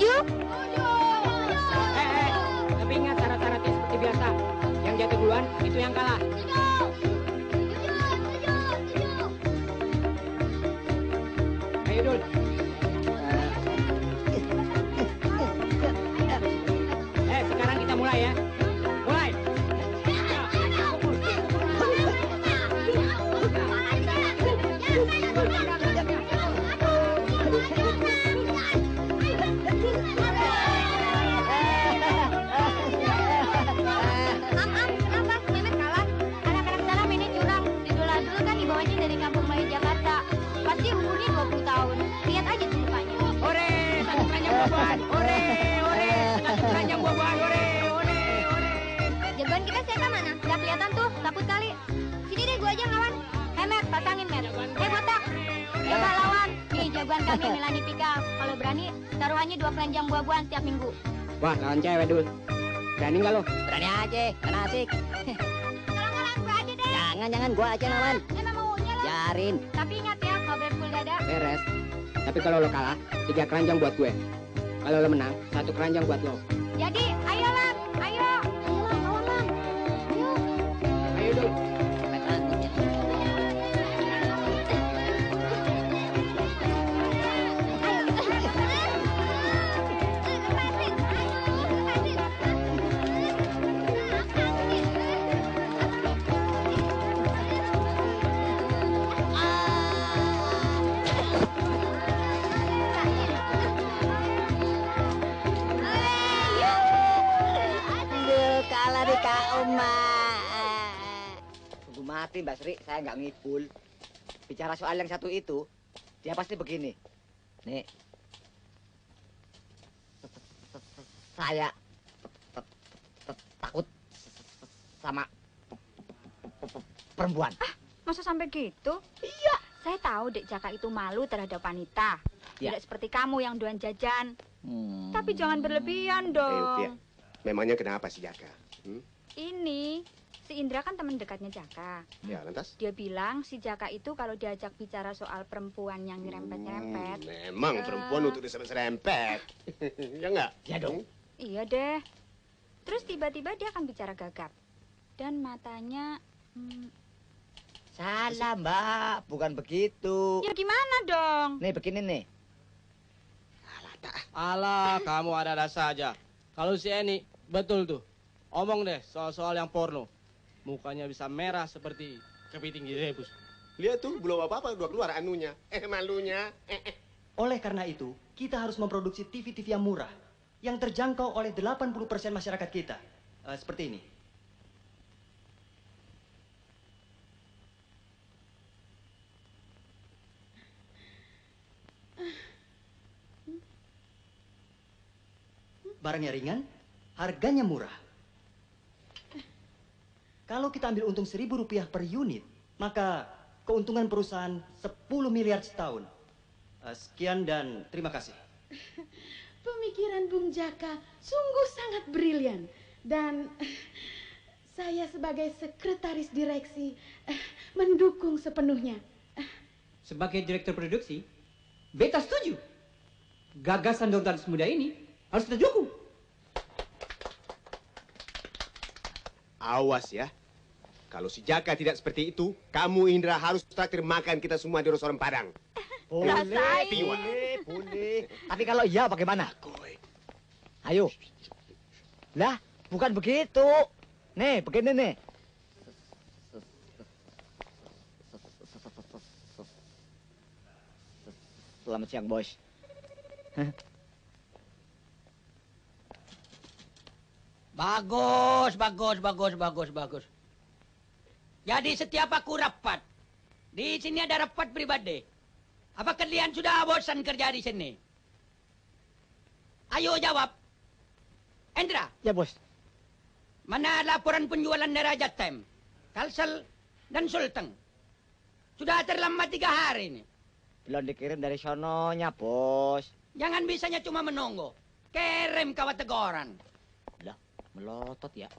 Setuju? Tapi ingat syarat-syaratnya seperti biasa. Yang jatuh duluan itu yang kalah. Ayo Dul. Sekarang kita mulai ya. Mulai. Jagoan kita siapa mana? Gak kelihatan tuh, takut kali. Sini deh, gua aja ngelawan. Met, pasangin, Met. Botak. Coba lawan. Nih, jagoan kami Melani Pika. Kalau berani, taruhannya 2 keranjang buah-buahan setiap minggu. Wah, lawan cewek Dul. Berani nggak lo? Berani aja, kan asik. Kalau nggak lawan gua aja deh. Jangan gua aja lawan. Emang maunya lo. Biarin. Tapi ingat ya, nggak boleh pukul dada. Beres. Tapi kalau lo kalah, 3 keranjang buat gue. Kalau lo menang, 1 keranjang buat lo. Jadi, ayo Lam, ayo. Ayo Lam, lawan Lam. Ayo. Ayo Dul. Kalah di Kak Uma. Tunggu mati Mbak Sri, saya nggak ngibul. Bicara soal yang satu itu, dia pasti begini. Nih, saya takut sama perempuan. Masa sampai gitu? Iya. Saya tahu Dek Jaka itu malu terhadap wanita. Ya. Tidak seperti kamu yang doan jajan. Tapi jangan berlebihan dong. Memangnya kenapa si Jaka? Ini, si Indra kan teman dekatnya Jaka. Ya, lantas? Dia bilang si Jaka itu kalau diajak bicara soal perempuan yang nyerempet-nyerempet. Memang perempuan untuk diseret-serempet. Ya enggak? Ya dong. Iya deh. Terus tiba-tiba dia akan bicara gagap. Dan matanya... Salah Mbak, bukan begitu. Ya gimana dong? Nih begini nih. Alah, kamu ada-ada saja. Kalau si Eni, betul tuh. Omong deh soal-soal yang porno. Mukanya bisa merah seperti kepiting direbus. Lihat tuh, belum apa-apa udah keluar anunya. Malunya. Oleh karena itu, kita harus memproduksi TV-TV yang murah. Yang terjangkau oleh 80% masyarakat kita. Seperti ini. Barangnya ringan, harganya murah. Kalau kita ambil untung Rp1.000 per unit, maka keuntungan perusahaan 10 miliar setahun. Sekian dan terima kasih. Pemikiran Bung Jaka sungguh sangat brilian. Dan saya sebagai sekretaris direksi mendukung sepenuhnya. Sebagai direktur produksi, beta setuju. Gagasan Dordalis muda ini harus kita dukung. Awas ya. Kalau si Jaka tidak seperti itu, kamu Indra harus traktir makan kita semua di restoran Padang. Boleh. Tapi kalau iya bagaimana? Ayo. Lah, bukan begitu. Nih, begini nih. Selamat siang, bos. Bagus. Jadi setiap aku rapat, di sini ada rapat pribadi. Apa kalian sudah bosan kerja di sini? Ayo jawab. Endra. Ya, bos. Mana laporan penjualan Derajat Time, Kalsel, dan Sulteng? Sudah terlambat 3 hari ini. Belum dikirim dari sononya, bos. Jangan bisanya cuma menunggu. Kirim kawat teguran. Lah, melotot ya.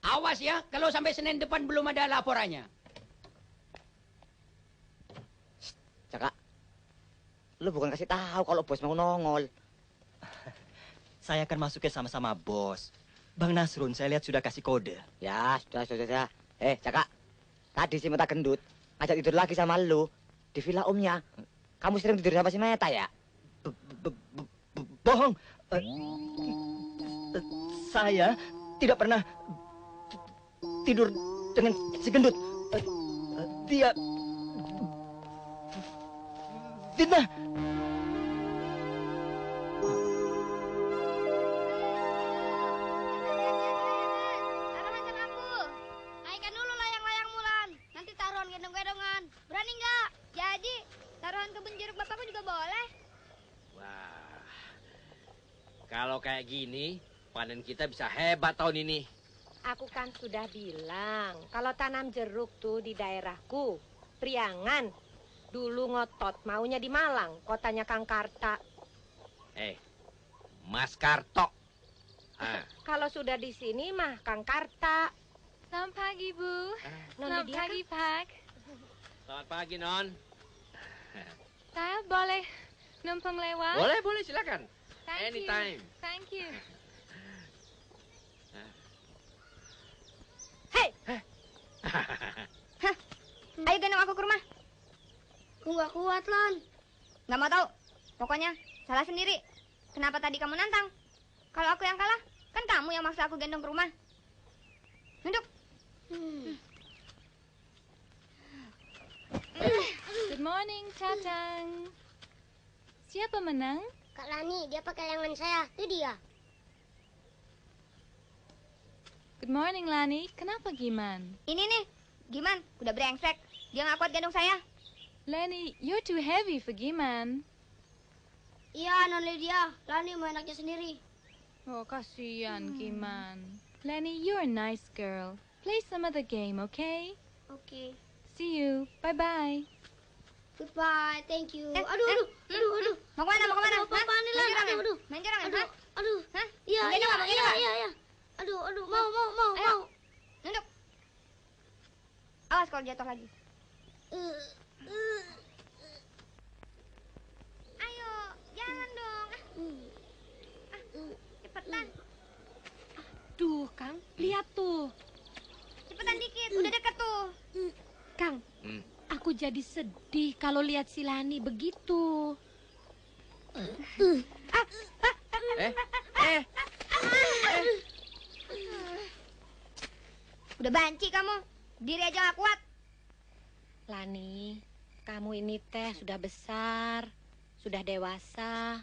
Awas ya, kalau sampai Senin depan belum ada laporannya. Caka, lu bukan kasih tahu kalau bos mau nongol. saya akan masuknya sama-sama bos. Bang Nasrun, saya lihat sudah kasih kode. Ya, sudah. Jaka. Tadi si Meta gendut ngajak tidur lagi sama lu di villa omnya. Kamu sering tidur sama si Meta ya? Bohong. Saya tidak pernah tidur dengan si gendut. Dia fitnah. Taruhan sama aku. Naikkan dulu layang-layang Mulan. Nanti taruhan gendong-gendongan. Berani nggak? Jadi, taruhan kebun jeruk bapakku juga boleh. Wah, kalau kayak gini, panen kita bisa hebat tahun ini. Aku kan sudah bilang, kalau tanam jeruk tuh di daerahku, Priangan. Dulu ngotot, maunya di Malang, kotanya Kang Karta. Mas Karto. Ah, Kalau sudah di sini mah Kang Karta. Selamat pagi, Bu. Non Selamat Lydia pagi, Pak. selamat pagi, Non. Saya boleh numpang lewat? Boleh, silakan. Thank Anytime. you. Thank you. Ayo gendong aku ke rumah. Aku nggak kuat, Lon. Nggak mau tahu. Pokoknya salah sendiri. Kenapa tadi kamu nantang? Kalau aku yang kalah, kan kamu yang maksa aku gendong ke rumah. Duduk. Good morning, Tatang. Siapa menang? Kak Lani, dia pakai lengan saya. Itu dia. Good morning, Lani. Kenapa Giman? Ini nih, Giman, udah brengsek. Dia nggak kuat gendong saya. Lani, you're too heavy for Giman. Iya, Non Lydia. Lani mau enaknya sendiri. Oh, kasihan Giman. Lani, you're a nice girl. Play some other game, okay? Oke. See you. Bye-bye. Goodbye, thank you. Aduh. Mau kemana? Apa-apaan nih, Lan? Aduh. Main curang ya? Aduh. Hah? Iya. Mau gendong nggak? Iya. Aduh, mau. Nunduk. Awas kalau jatuh lagi. Ayo, jangan dong. Cepetan. Duh, Kang, lihat tuh. Cepetan dikit, udah deket tuh. Kang, aku jadi sedih kalau lihat si Lani begitu. Udah banci kamu. Diri aja gak kuat. Lani, kamu ini teh sudah besar, sudah dewasa,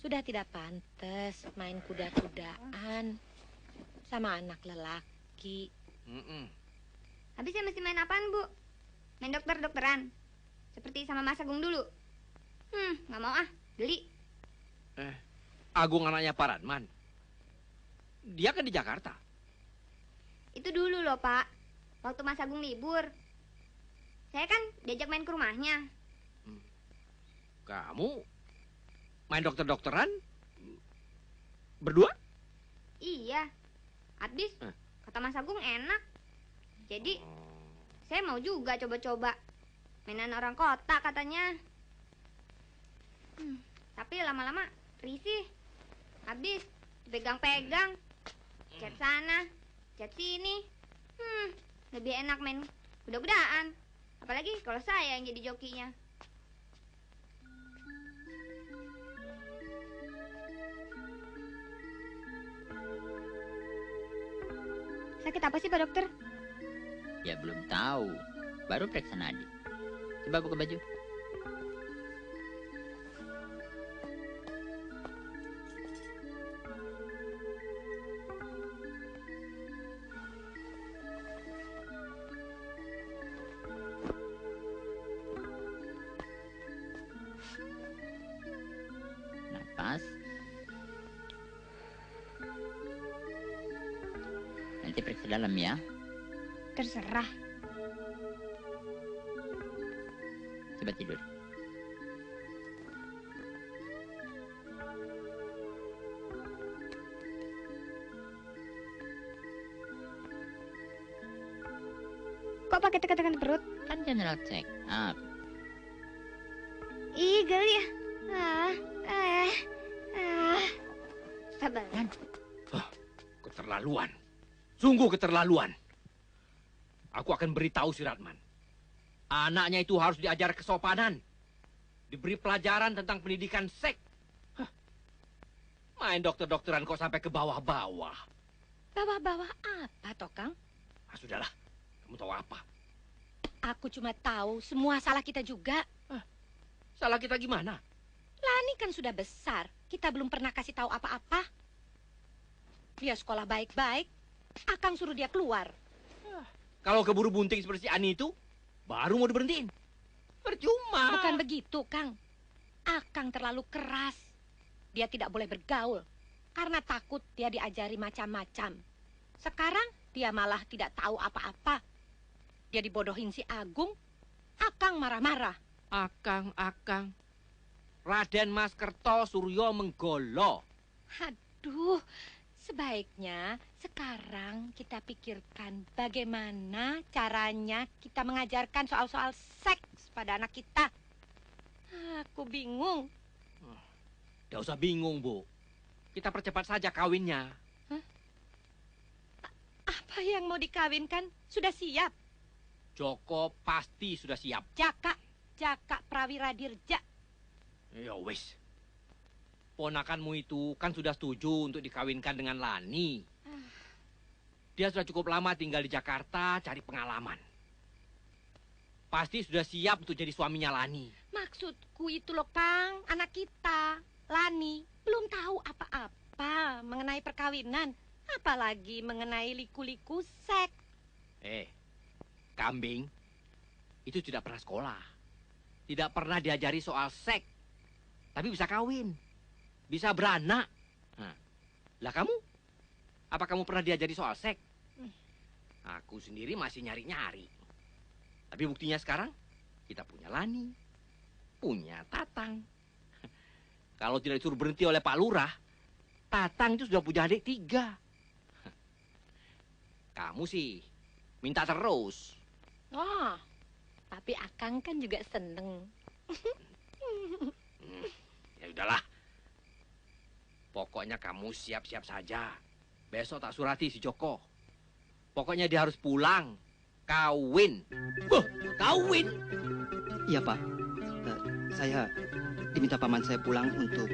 sudah tidak pantas main kuda-kudaan sama anak lelaki. Habis saya mesti main apaan, Bu? Main dokter-dokteran? Seperti sama Mas Agung dulu? Nggak mau ah, beli. Agung anaknya Pak Radman. Dia kan di Jakarta. Itu dulu loh, Pak. Waktu Mas Agung libur. Saya kan diajak main ke rumahnya. Kamu main dokter-dokteran berdua? Iya. Habis, kata Mas Agung enak. Jadi, saya mau juga coba-coba. Mainan orang kota katanya. Tapi lama-lama risih. Habis, dipegang-pegang. Cat sana, cat sini. Lebih enak main kuda-kudaan. Apalagi kalau saya yang jadi jokinya. Sakit apa sih, Pak Dokter? Ya belum tahu. Baru periksa nadi. Coba buka baju. Napas. Nanti periksa dalam ya. Terserah. Coba tidur. Kok pakai tekan-tekan perut? Kan general check up. Ih, geli ya. Sabar. Keterlaluan. Sungguh keterlaluan. Aku akan beritahu si Ratman. Anaknya itu harus diajar kesopanan. Diberi pelajaran tentang pendidikan seks. Main dokter-dokteran kok sampai ke bawah-bawah. Bawah-bawah apa, toh, Kang? Ah, sudahlah. Kamu tahu apa? Aku cuma tahu semua salah kita juga. Salah kita gimana? Lani kan sudah besar. Kita belum pernah kasih tahu apa-apa. Dia sekolah baik-baik. Akang suruh dia keluar. Kalau keburu bunting seperti si Ani itu, baru mau diberhentiin. Percuma. Bukan begitu, Kang. Akang terlalu keras. Dia tidak boleh bergaul. Karena takut dia diajari macam-macam. Sekarang dia malah tidak tahu apa-apa. Dia dibodohin si Agung. Akang marah-marah. Akang. Raden Mas Kerto Suryo Menggolo. Aduh, sebaiknya sekarang kita pikirkan bagaimana caranya kita mengajarkan soal-soal seks pada anak kita. Aku bingung. Tidak usah bingung, Bu. Kita percepat saja kawinnya. Apa yang mau dikawinkan sudah siap. Joko pasti sudah siap. Jaka Prawira Dirja. Ya wis. Ponakanmu itu kan sudah setuju untuk dikawinkan dengan Lani. Dia sudah cukup lama tinggal di Jakarta cari pengalaman. Pasti sudah siap untuk jadi suaminya Lani. Maksudku itu loh, Kang. Anak kita, Lani, belum tahu apa-apa mengenai perkawinan. Apalagi mengenai liku-liku seks. Kambing itu tidak pernah sekolah. Tidak pernah diajari soal seks. Tapi bisa kawin. Bisa beranak. Lah kamu? Apa kamu pernah diajari soal seks? Aku sendiri masih nyari-nyari. Tapi buktinya sekarang, kita punya Lani. Punya Tatang. Kalau tidak disuruh berhenti oleh Pak Lurah, Tatang itu sudah punya adik 3. Kamu sih minta terus. Tapi Akang kan juga seneng. Ya udahlah. Pokoknya kamu siap-siap saja. Besok tak surati si Joko. Pokoknya dia harus pulang. Kawin. Kawin? Iya, Pak. Saya diminta paman saya pulang untuk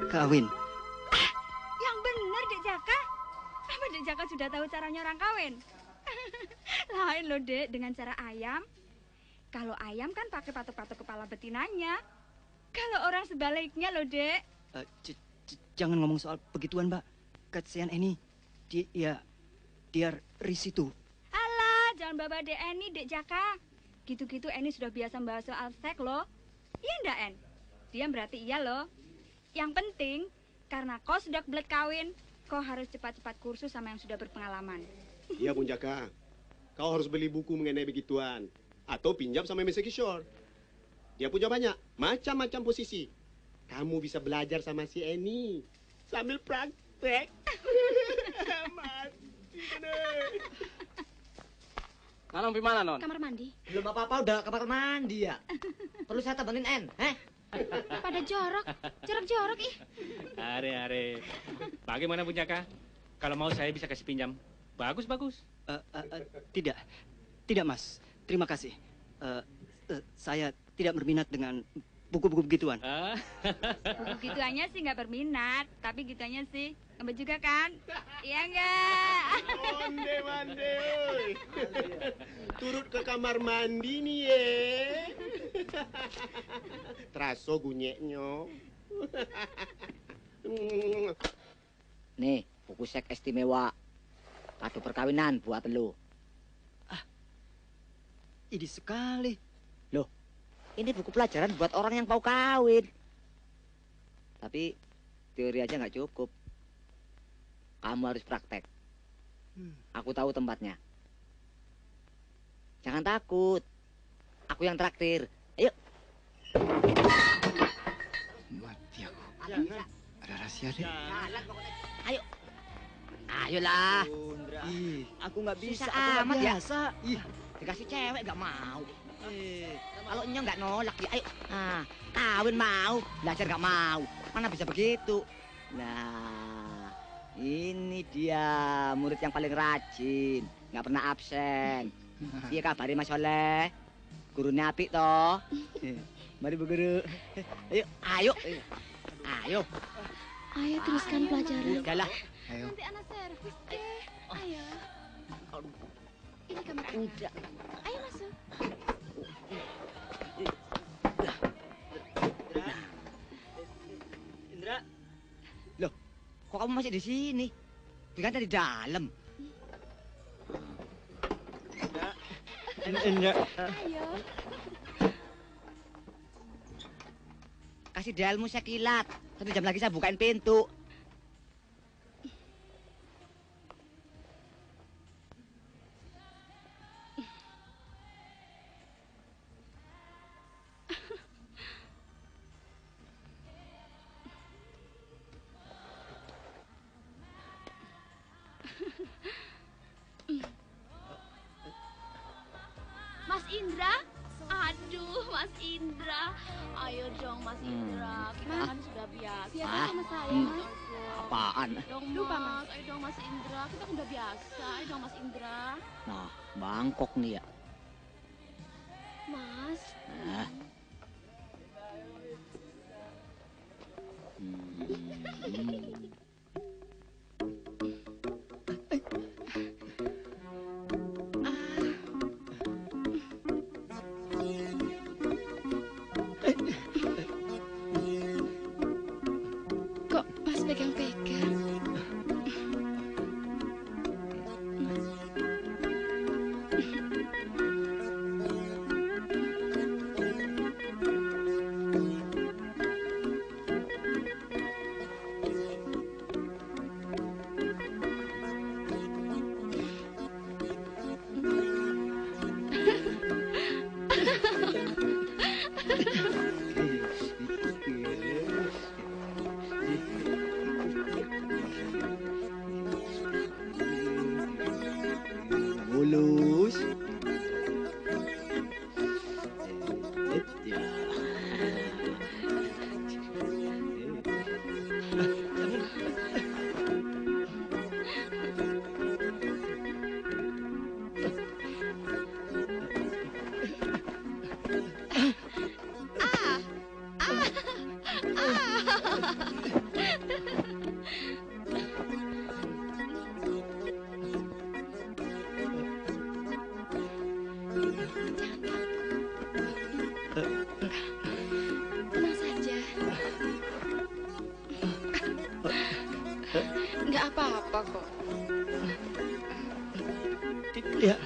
kawin. Yang benar, Dek Jaka. Apa Dek Jaka sudah tahu caranya orang kawin? Lain loh, Dek, dengan cara ayam. Kalau ayam kan pakai patok-patok kepala betinanya. Kalau orang sebaliknya loh, Dek. Jangan ngomong soal begituan, Mbak. Kasihan Eni. Dia risih tuh. Alah, jangan bawa Dek Eni, Dek Jaka. Gitu-gitu Eni sudah biasa membahas soal seks loh. Iya ndak, En? Dia berarti iya loh. Yang penting, karena kau sudah kebelet kawin, kau harus cepat-cepat kursus sama yang sudah berpengalaman. Iya, Bung Jaka. Kau harus beli buku mengenai begituan. Atau pinjam sama Mr. Kishore. Dia punya banyak, macam-macam posisi. Kamu bisa belajar sama si Eni. Sambil praktek. Nanang gimana, Non? Kamar mandi. Belum apa-apa udah kamar mandi ya. Perlu saya temenin, En? Pada jorok ih. Are. Bagaimana Bung Jaka? Kalau mau saya bisa kasih pinjam. Bagus. Tidak, Mas. Terima kasih. Saya tidak berminat dengan buku-buku begituan. Buku gituannya sih nggak berminat, tapi gituannya sih ngebet juga kan? Iya nggak? Mande. Turut ke kamar mandi nih ye. Teraso gunyeknya. Nih, buku seks istimewa. Kado perkawinan buat lu. Ini sekali. Loh, ini buku pelajaran buat orang yang mau kawin. Tapi teori aja nggak cukup. Kamu harus praktek. Aku tahu tempatnya. Jangan takut. Aku yang traktir. Ayo. Mati aku. Ada rahasia deh. Ayo. Ayolah. Aku nggak bisa. Susah Aku nggak amat ya. biasa. Dikasih cewek nggak mau. Kalau Nyo nggak nolak ya, ayo. Nah, kawin mau, belajar nggak mau. Mana bisa begitu? Nah, ini dia murid yang paling rajin, nggak pernah absen. Iya kabari Mas Soleh, gurunya apik toh. Mari Bu Guru. Ayo, ayo. Ayo. Ayo teruskan pelajaran. Udahlah. Ayo. Nanti anak servis deh. Ayo. Ini kamar Udah. Ayo masuk. Indra. Loh, kok kamu masih di sini? Bukan di dalam. Indra. Ayo. Kasih delmu sekilat. 1 jam lagi saya bukain pintu. Mas Indra? Aduh, Mas Indra. Ayo dong, Mas Indra. Kita kan sudah biasa. Biasa sama saya, Mas. Apaan? Dong, Lupa, Mas. Mas. Ayo dong, Mas Indra. Kita kan udah biasa. Ayo dong, Mas Indra. Nah, bangkok nih ya. Mas. Nah. Kok Mas pegang-pegang? Mulus. Tenang saja. Nggak apa-apa kok. Ya,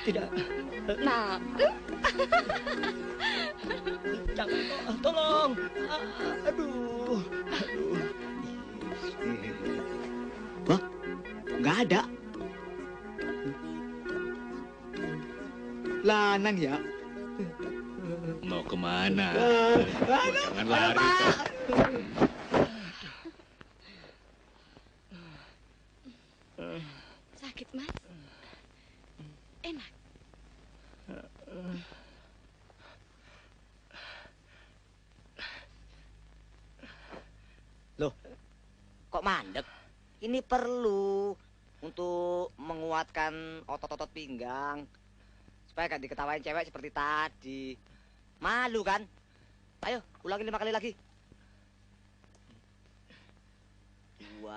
tidak. Nah, Jangan, tolong. Aduh. Wah, nggak ada. Lanang ya. Mau kemana? Aduh, Jangan lari kok. sakit Mas. Enak. Loh, kok mandek? Ini perlu untuk menguatkan otot-otot pinggang supaya gak diketawain cewek seperti tadi. Malu kan? Ayo, ulangin 5 kali lagi. 2.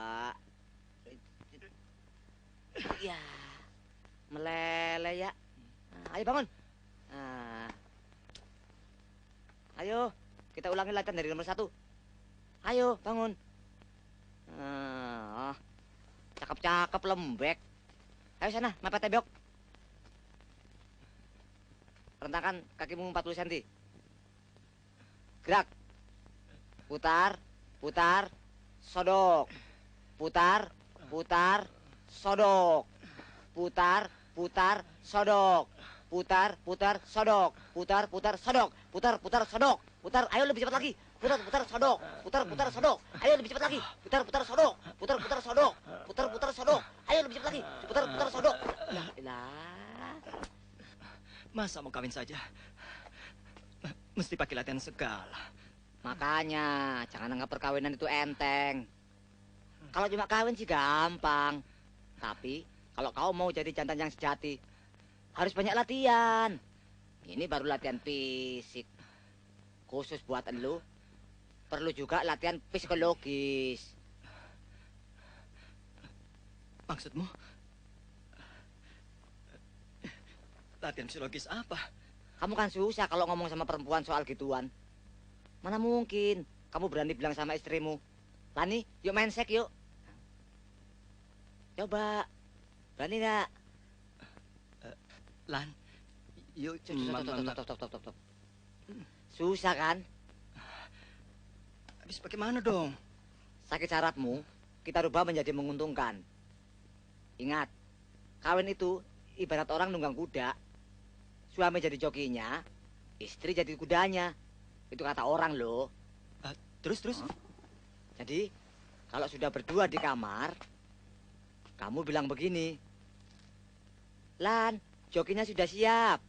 Ya, meleleh ya. Nah, ayo bangun. Nah. Ayo, kita ulangin latihan dari nomor 1. Ayo, bangun. Nah, cakep-cakep lembek. Ayo sana, mepet tebok. Rentangkan kakimu 40 cm. Gerak. Putar, putar, sodok. Putar, putar, sodok. Putar, putar, sodok. Putar, putar, sodok. Putar, putar, sodok. Putar, putar, sodok. Putar, ayo lebih cepat lagi. Putar, putar, sodok. Putar, putar, sodok. Ayo lebih cepat lagi. Putar, putar, sodok. Putar, putar, sodok. Putar, putar, sodok. Ayo lebih cepat lagi. Putar, putar, sodok. Lah, Masa mau kawin saja? mesti pakai latihan segala. Makanya, jangan anggap perkawinan itu enteng. Kalau cuma kawin sih gampang. Tapi, kalau kau mau jadi jantan yang sejati, harus banyak latihan. Ini baru latihan fisik. Khusus buat elu, perlu juga latihan psikologis. Maksudmu? Latihan psikologis apa? Kamu kan susah kalau ngomong sama perempuan soal gituan. Mana mungkin kamu berani bilang sama istrimu, Lani, yuk main seks yuk. Coba, berani nggak? Lan, yuk. Stop. Susah kan? Habis bagaimana dong? Sakit syaratmu, kita rubah menjadi menguntungkan. Ingat, kawin itu ibarat orang nunggang kuda. Suami jadi jokinya, istri jadi kudanya. Itu kata orang loh. Terus? Jadi, kalau sudah berdua di kamar, kamu bilang begini. Lan, jokinya sudah siap.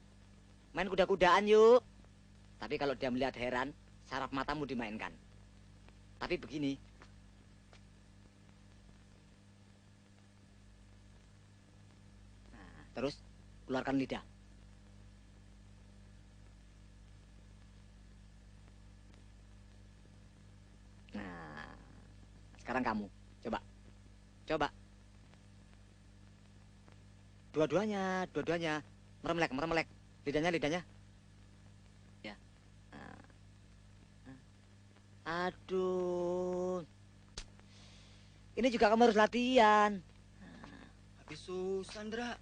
Main kuda-kudaan yuk. Tapi kalau dia melihat heran, saraf matamu dimainkan. Tapi begini. Nah, terus keluarkan lidah. Nah, sekarang kamu. Coba. Dua-duanya. Meremelek. Lidahnya. Ya. Aduh. Ini juga kamu harus latihan. Habis susah, Ndra.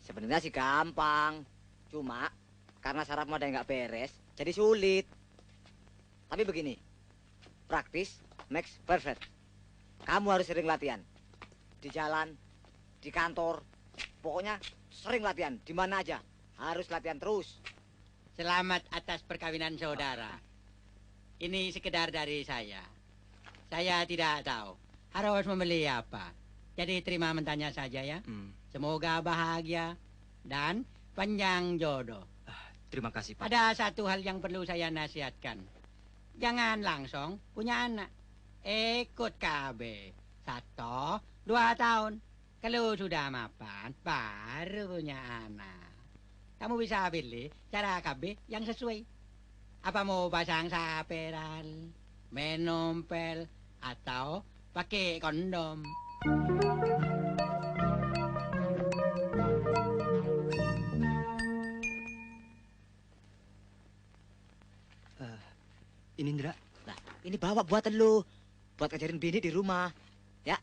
Sebenarnya sih gampang. Cuma, karena sarafmu ada yang nggak beres, jadi sulit. Tapi begini. Praktis makes perfect. Kamu harus sering latihan. Di jalan, di kantor, pokoknya sering latihan. Di mana aja, harus latihan terus. Selamat atas perkawinan saudara. Ini sekedar dari saya. Saya tidak tahu harus membeli apa. Jadi terima mentahnya saja ya. Semoga bahagia dan panjang jodoh. Terima kasih, Pak. Ada satu hal yang perlu saya nasihatkan. Jangan langsung punya anak. Ikut KB. 1, 2 tahun. Kalau sudah mapan, baru punya anak. Kamu bisa pilih cara KB yang sesuai. Apa mau pasang saperal, minum pil, atau pakai kondom. Ini Ndra. Nah, ini bawa buat lu. Buat ngajarin bini di rumah. Ya.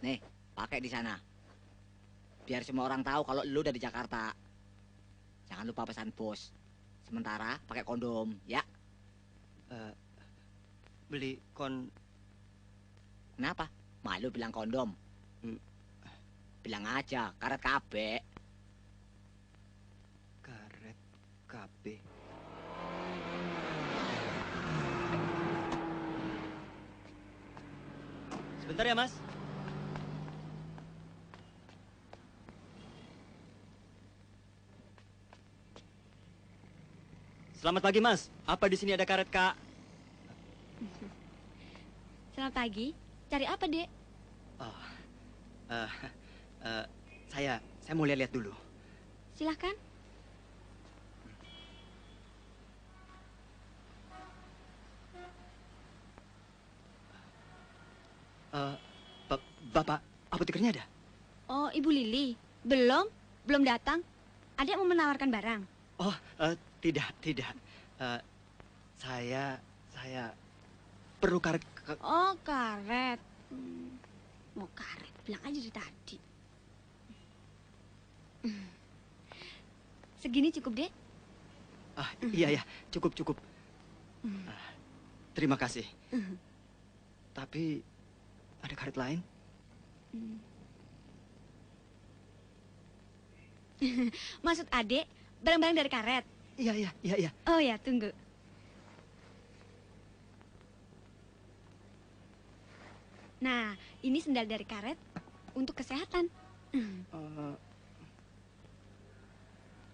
Nih, pakai di sana. Biar semua orang tahu kalau lu udah di Jakarta. Jangan lupa pesan bos. Sementara pakai kondom, ya. Beli Kenapa? Malu bilang kondom. Bilang aja, karet KB. Karet KB. Sebentar ya, Mas. Selamat pagi, Mas. Apa di sini ada karet, Kak? Selamat pagi. Cari apa, Dek? Oh, saya mau lihat-lihat dulu. Silahkan. Bapak apotekernya ada? Oh, Ibu Lili. Belum datang. Adek mau menawarkan barang. Oh, tidak. Saya perlu karet. Oh, karet. Mau karet. Bilang aja dari tadi. Segini cukup, Dek? Iya, cukup. Terima kasih. Tapi ada karet lain? Maksud adek, barang-barang dari karet? Iya. Oh ya, tunggu. Nah, ini sendal dari karet untuk kesehatan.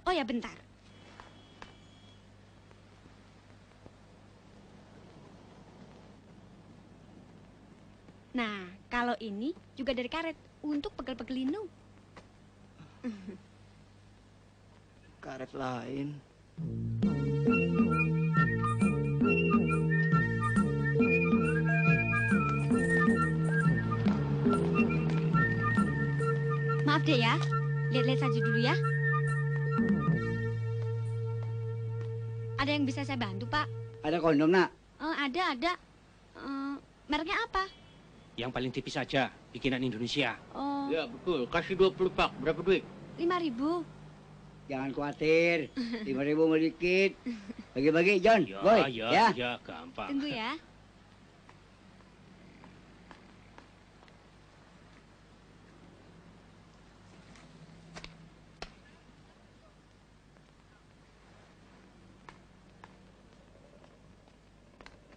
Oh ya, bentar. ini juga dari karet untuk pegel-pegel linu. Karet lain. Maaf deh ya, lihat-lihat saja dulu ya. Ada yang bisa saya bantu, Pak? Ada kondom, Nak? Ada. Mereknya apa? Yang paling tipis saja, bikinan Indonesia. Oh, Ya betul, kasih 20 pak. Berapa duit? 5.000. Jangan khawatir. 5.000 mau dikit. Bagi-bagi, John. Ya, Boy, ya, gampang. Tunggu ya.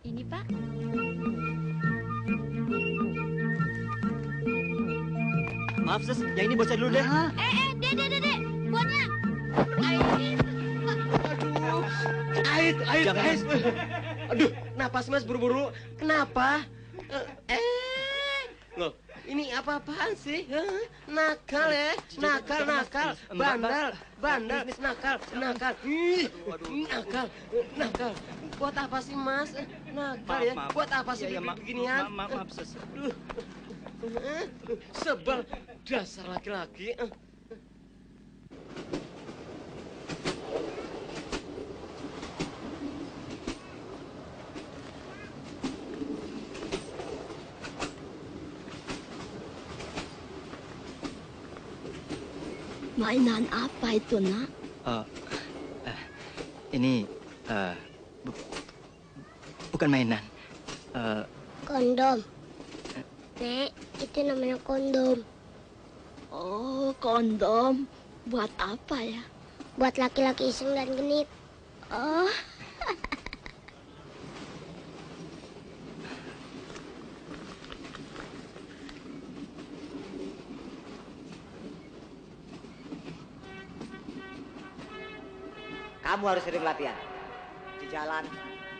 Ini, Pak. Maaf, Sus. Yang ini buat saya dulu deh. Dek. Buatnya. Ait. Aduh, napas Mas buru-buru. Kenapa? Loh, ini apa-apaan sih? Hah? Nakal ya? Nakal. Bandal. Nakal. Nakal. Buat apa sih, Mas? Nakal ya? Maaf. Buat apa sih beginian? Maaf, Sus. Aduh. Sebel dasar laki-laki. Mainan apa itu, Nak? Ini bukan mainan. Kondom. Nek, itu namanya kondom. Oh, kondom. Buat apa ya? Buat laki-laki iseng dan genit. Oh. Kamu harus sering latihan. Di jalan,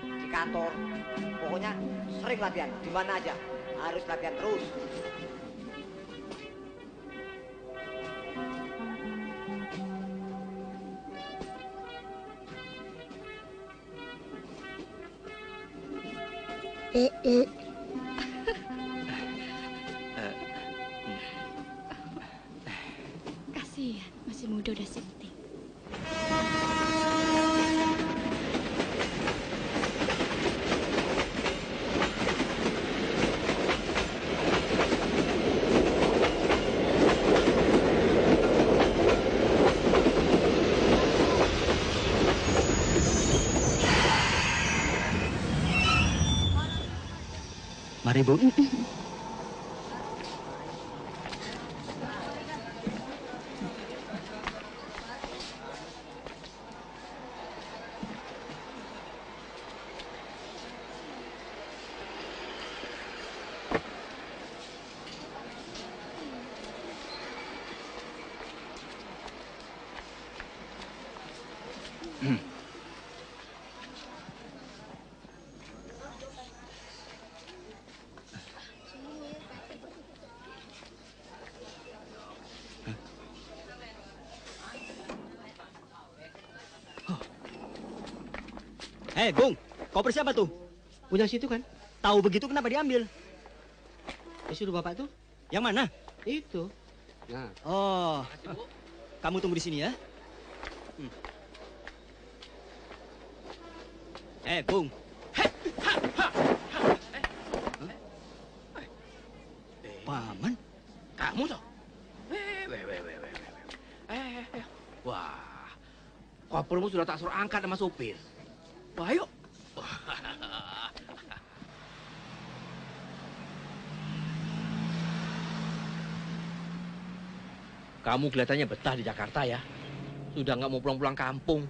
di kantor. Pokoknya sering latihan. Di mana aja. Harus latihan terus. Kasihan, masih muda udah sinting. Mari, Bu. Bung, koper siapa tuh? Punya situ kan? Tahu begitu kenapa diambil? Suruh bapak tuh. Yang mana? Itu. Nah. Oh, kamu tunggu di sini ya. Bung. Paman? Kamu toh? Wah, kopermu sudah tak suruh angkat sama supir. Wah, ayo. Kamu kelihatannya betah di Jakarta ya. Sudah nggak mau pulang-pulang kampung.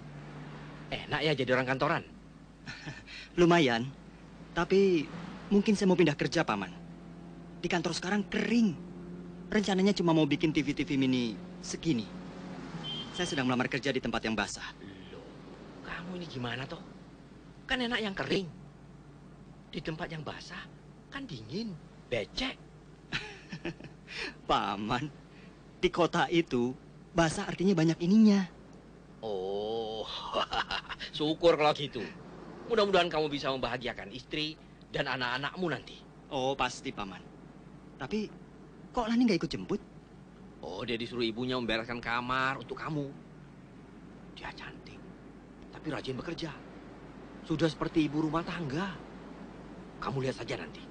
Enak ya jadi orang kantoran. Lumayan, tapi mungkin saya mau pindah kerja, Paman. Di kantor sekarang kering. Rencananya cuma mau bikin TV-TV mini segini. Saya sedang melamar kerja di tempat yang basah. Loh, kamu ini gimana toh? Kan enak yang kering. Di tempat yang basah, kan dingin, becek. Paman, di kota itu bahasa artinya banyak ininya. Oh, syukur kalau gitu. Mudah-mudahan kamu bisa membahagiakan istri dan anak-anakmu nanti. Oh, pasti, Paman. Tapi, kok Lani nggak ikut jemput? Oh, dia disuruh ibunya membereskan kamar untuk kamu. Dia cantik, tapi rajin bekerja. Sudah seperti ibu rumah tangga. Kamu lihat saja nanti.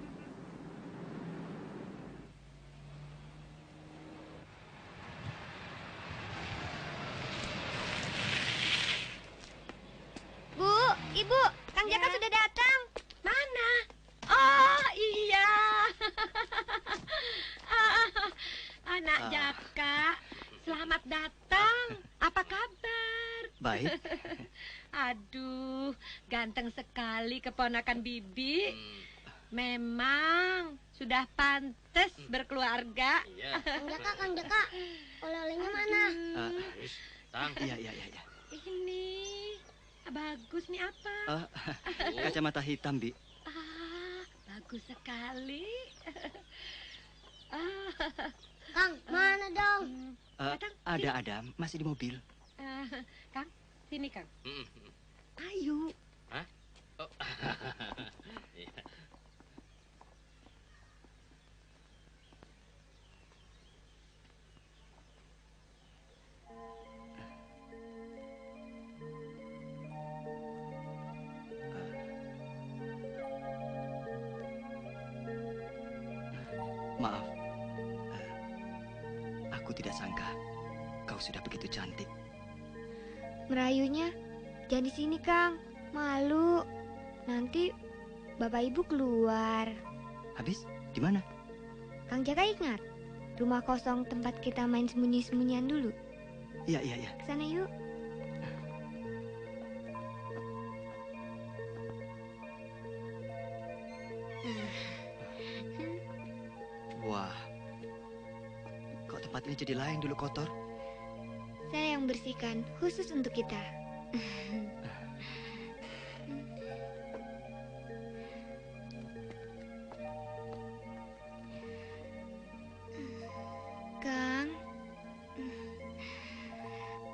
Bu, Ibu, Kang Jaka sudah datang. Mana? Oh, iya. Anak Jaka, selamat datang. Apa kabar? Baik. Aduh, ganteng sekali keponakan Bibi. Memang sudah pantas berkeluarga. Kang Jaka, oleh-olehnya mana? Tang. Iya. Ini bagus nih apa? Kacamata hitam, Bi. Bagus sekali. Kang, mana dong? Ada, masih di mobil. Kang, sini Kang. Ayo. Hah? Oh. Maaf, aku tidak sangka kau sudah begitu cantik. Merayunya jangan di sini, Kang. Malu. Nanti Bapak Ibu keluar. Habis di mana? Kang Jaka ingat rumah kosong tempat kita main sembunyi-sembunyian dulu. Iya. Kesana yuk. Wah, kok tempat ini jadi lain dulu kotor? Saya yang bersihkan khusus untuk kita. Kang,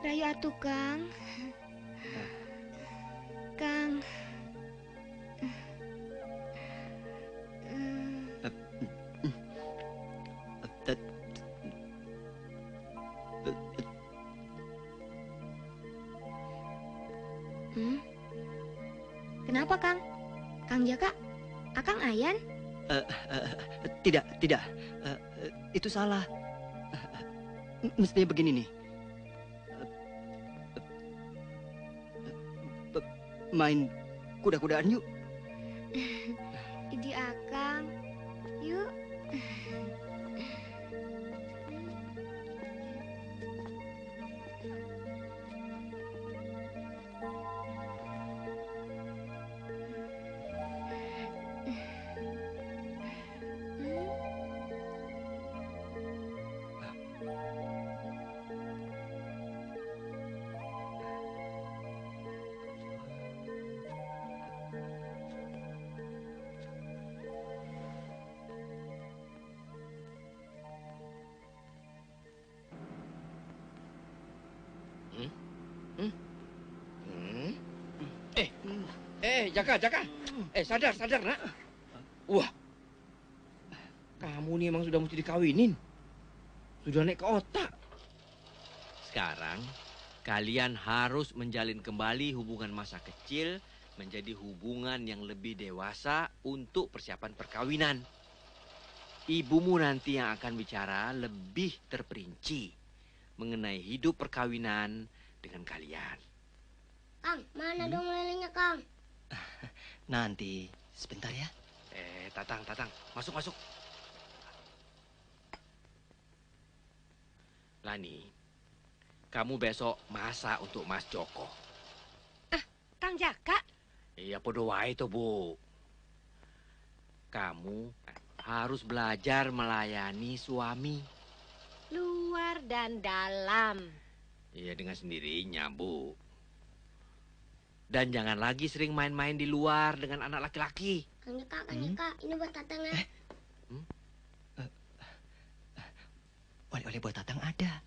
rayu atuh Kang. Kang. Kenapa, Kang? Kang Jaka, Akang Ayan? Tidak. Itu salah. Mestinya begini nih. Main kuda-kudaan yuk. Idi Akang, yuk. Jaka. Sadar, nak. Wah, kamu nih emang sudah mesti dikawinin. Sudah naik ke otak. Sekarang, kalian harus menjalin kembali hubungan masa kecil menjadi hubungan yang lebih dewasa untuk persiapan perkawinan. Ibumu nanti yang akan bicara lebih terperinci mengenai hidup perkawinan dengan kalian. Kang, mana dong lelenya, Kang? Nanti, sebentar ya. Tatang, masuk. Lani, kamu besok masak untuk Mas Joko. Kang Jaka? Iya, podo wae to, Bu. Kamu harus belajar melayani suami. Luar dan dalam. Iya, dengan sendirinya, Bu. Dan jangan lagi sering main-main di luar dengan anak laki-laki. Kang Jaka, ini buat Tatang ya. oleh-oleh buat Tatang ada.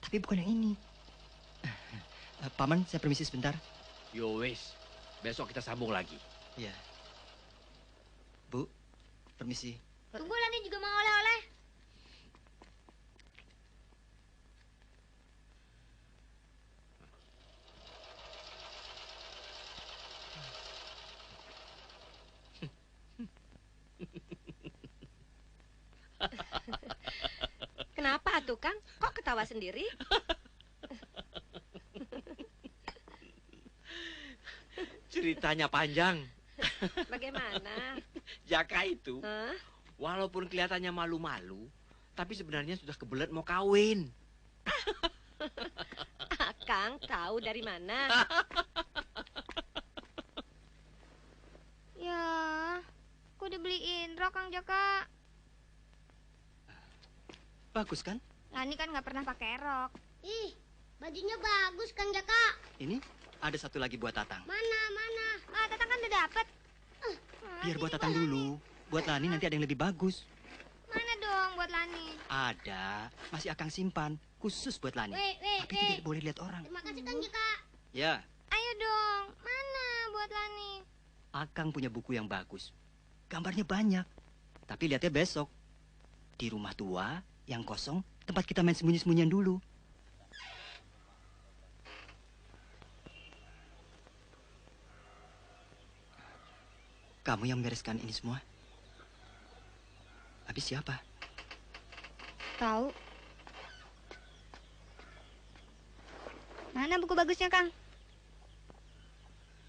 Tapi bukan yang ini. Paman, saya permisi sebentar. Yo wis, besok kita sambung lagi. Iya. Bu, permisi. Tunggu, Lani juga mau oleh-oleh. Kenapa atuh, Kang? Kok ketawa sendiri? Ceritanya panjang. Bagaimana? Jaka itu, Hah? walaupun kelihatannya malu-malu, tapi sebenarnya sudah kebelet mau kawin. Kang, tahu dari mana? Ya, aku udah beliin rok Kang Jaka. Bagus kan? Lani kan nggak pernah pakai rok. Ih, bajunya bagus Kang Jaka. Ini ada satu lagi buat Tatang. Mana? Ah, Tatang kan udah dapet. Biar buat Tatang dulu. Buat Lani nanti ada yang lebih bagus. Mana dong buat Lani? Ada, masih Akang simpan. Khusus buat Lani. Tapi tidak boleh lihat orang. Terima kasih Kang Jaka. Ya, Ayo dong, mana buat Lani? Akang punya buku yang bagus. Gambarnya banyak. Tapi lihatnya besok. Di rumah tua yang kosong, tempat kita main sembunyi-sembunyian dulu. Kamu yang membereskan ini semua? Habis siapa? Tahu. Mana buku bagusnya, Kang?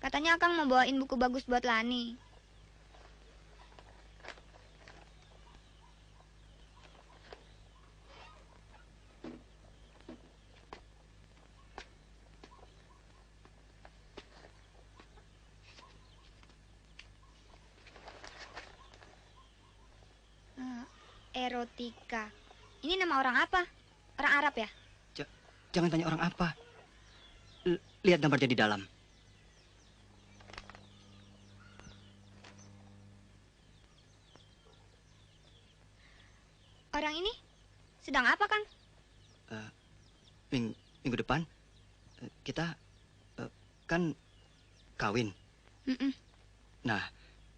Katanya Kang mau bawain buku bagus buat Lani. Erotika. Ini nama orang apa? Orang Arab ya? Jangan tanya orang apa. Lihat gambarnya di dalam. Orang ini sedang apa, Kang? Minggu depan kita kan kawin. Nah,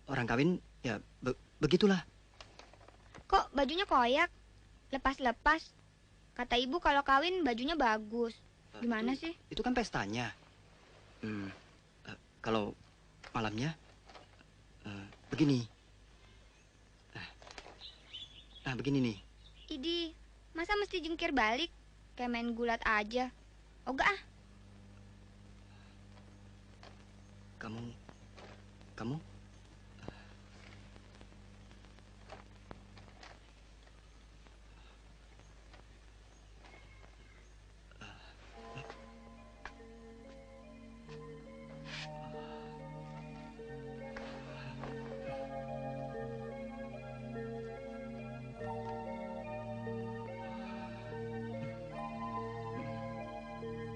orang kawin ya begitulah. Kok bajunya koyak? Lepas-lepas. Kata ibu kalau kawin bajunya bagus. Gimana sih? Itu kan pestanya. Kalau malamnya begini. Nah, begini nih. Idi, masa mesti jungkir balik? Kayak main gulat aja. Oga ah. Kamu?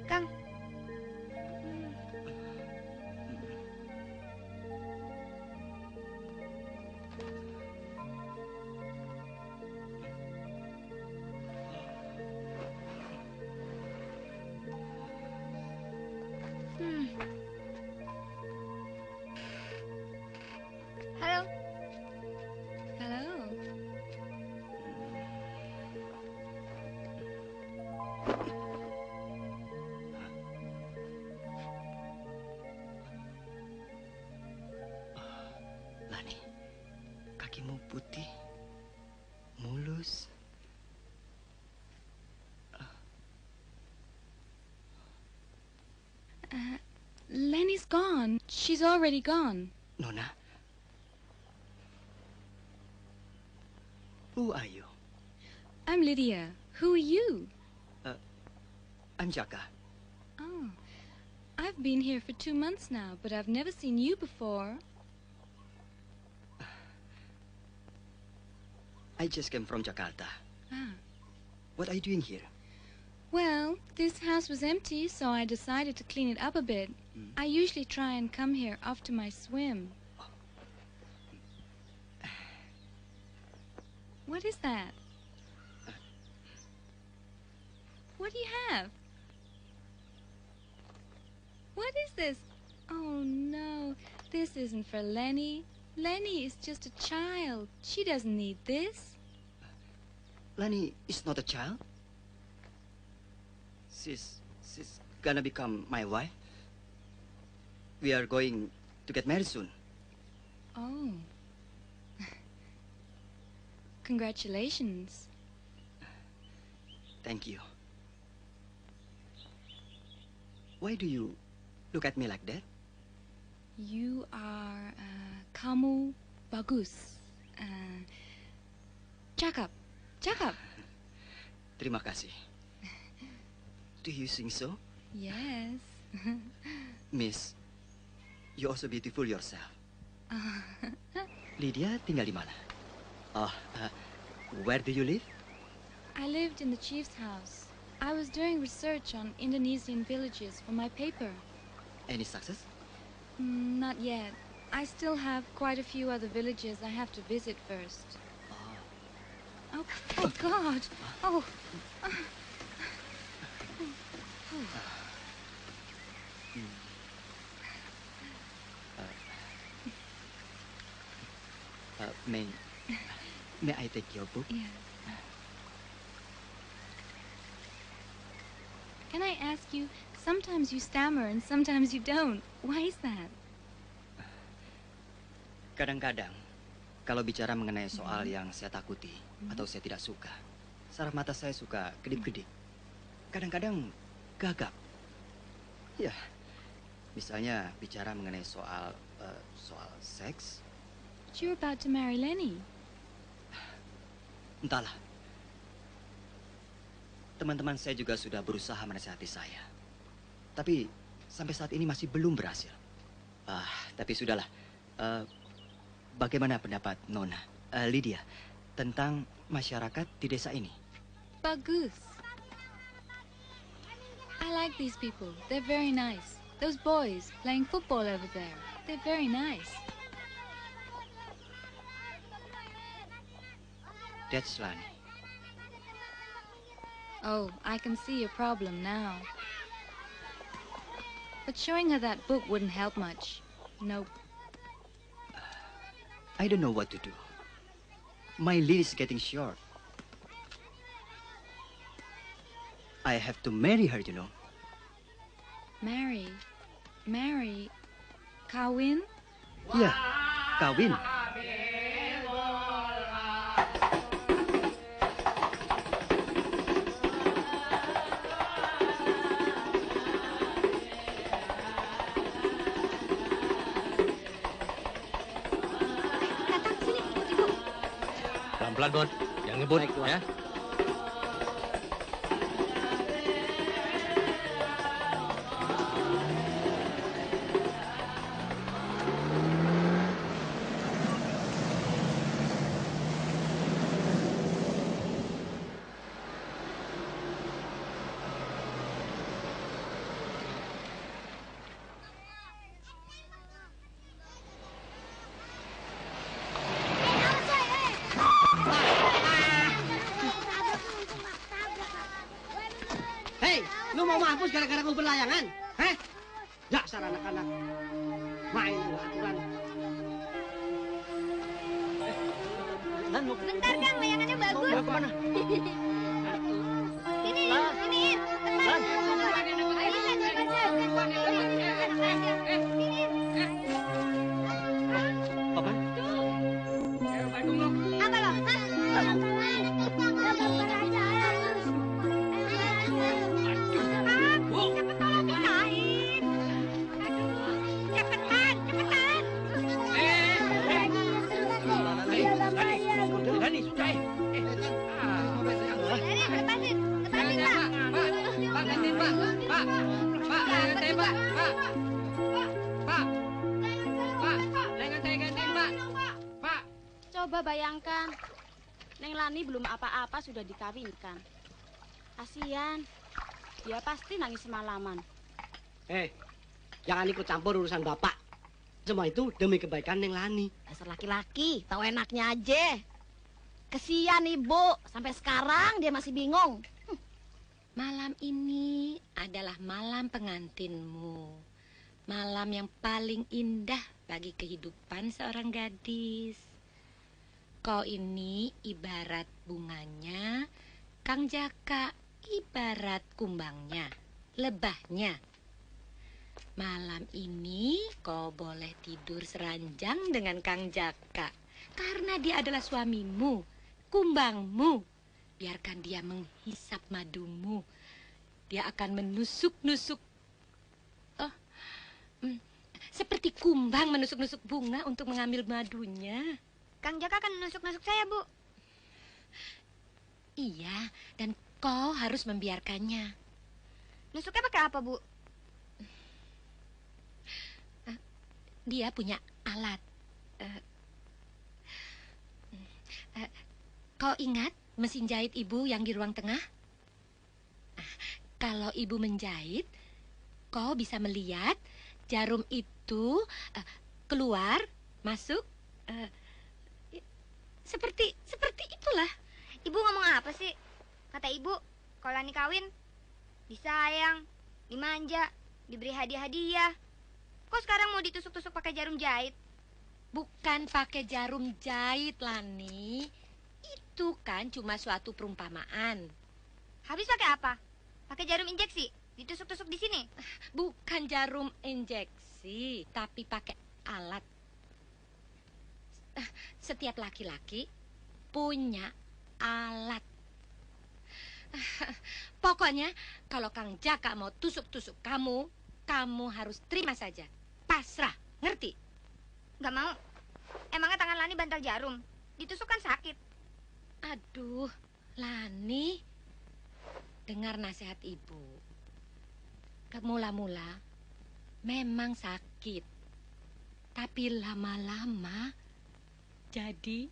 Kang. Halo. Hello. Lani, kakimu putih, mulus. Lenny's gone. She's already gone. Nona, who are you? I'm Lydia. Who are you? I'm Jaka. Oh, I've been here for 2 months now, but I've never seen you before. I just came from Jakarta. Ah. What are you doing here? Well, this house was empty, so I decided to clean it up a bit. I usually try and come here after my swim. What is that? What do you have? What is this? Oh, no. This isn't for Lenny. Lenny is just a child. She doesn't need this. Lenny is not a child. She's gonna become my wife. We are going to get married soon. Oh. Congratulations. Thank you. Why do you look at me like that? You are, kamu bagus. Cakep. Cakep. Terima kasih. Do you think so? Yes. Miss, you also beautiful yourself. Lydia tinggal di mana? Oh, where do you live? I lived in the chief's house. I was doing research on Indonesian villages for my paper. Any success? Not yet. I still have quite a few other villages I have to visit first. Oh God! Oh. May I take your book? Yes. Can I ask you, sometimes you stammer and sometimes you don't. Why is that? Kadang-kadang, kalau bicara mengenai soal yang saya takuti atau saya tidak suka, saraf mata saya suka kedip-kedip. Kadang-kadang gagap. Ya, misalnya bicara mengenai soal seks. But you're about to marry Lenny. Entahlah. Teman-teman saya juga sudah berusaha menasihati saya. Tapi sampai saat ini masih belum berhasil. Tapi sudahlah. Bagaimana pendapat Nona, Lydia, tentang masyarakat di desa ini? Bagus. I like these people. They're very nice. Those boys playing football over there. They're very nice. That's Lani. Oh, I can see your problem now. But showing her that book wouldn't help much. Nope. I don't know what to do. My lead is getting short. I have to marry her, you know. Marry? Kawin? Ya, kawin. Pelan-pelan, Bon. Jangan ngebut, ya. Lu mau mampus gara-gara gue berlayangan? Heh? Dasar anak-anak. Main lu aturan. Bentar, Kang. Layangannya bagus. Mau kemana? Sini. Teman. Apa? Apa lo? Dani, sudah. Coba bayangkan, Neng Lani belum apa-apa sudah dikawinkan. Kasihan, dia pasti nangis semalaman. Jangan ikut campur urusan bapak. Semua itu demi kebaikan Neng Lani. Dasar laki-laki, tahu enaknya aja. Kesian ibu, sampai sekarang dia masih bingung. Malam ini adalah malam pengantinmu. Malam yang paling indah bagi kehidupan seorang gadis. Kau ini ibarat bunganya, Kang Jaka ibarat kumbangnya, lebahnya. Malam ini kau boleh tidur seranjang dengan Kang Jaka. Karena dia adalah suamimu, kumbangmu. Biarkan dia menghisap madumu. Dia akan menusuk-nusuk. Seperti kumbang menusuk-nusuk bunga untuk mengambil madunya. Kang Jaka akan menusuk-nusuk saya, Bu. Iya, dan kau harus membiarkannya. Nusuknya pakai apa, Bu? Dia punya alat. Kau ingat mesin jahit ibu yang di ruang tengah? Kalau ibu menjahit, kau bisa melihat jarum itu keluar, masuk, seperti itulah. Ibu ngomong apa sih? Kata ibu, kalau Lani kawin, disayang, dimanja, diberi hadiah-hadiah. Kok sekarang mau ditusuk-tusuk pakai jarum jahit? Bukan pakai jarum jahit, Lani. Itu kan cuma suatu perumpamaan. Habis pakai apa? Pakai jarum injeksi? Ditusuk-tusuk di sini? Bukan jarum injeksi, tapi pakai alat. Setiap laki-laki punya alat. Pokoknya kalau Kang Jaka mau tusuk-tusuk kamu, kamu harus terima saja. Pasrah, ngerti? Gak mau. Emangnya tangan Lani bantal jarum? Ditusuk kan sakit. Aduh, Lani, dengar nasihat ibu. Mula-mula memang sakit, tapi lama-lama jadi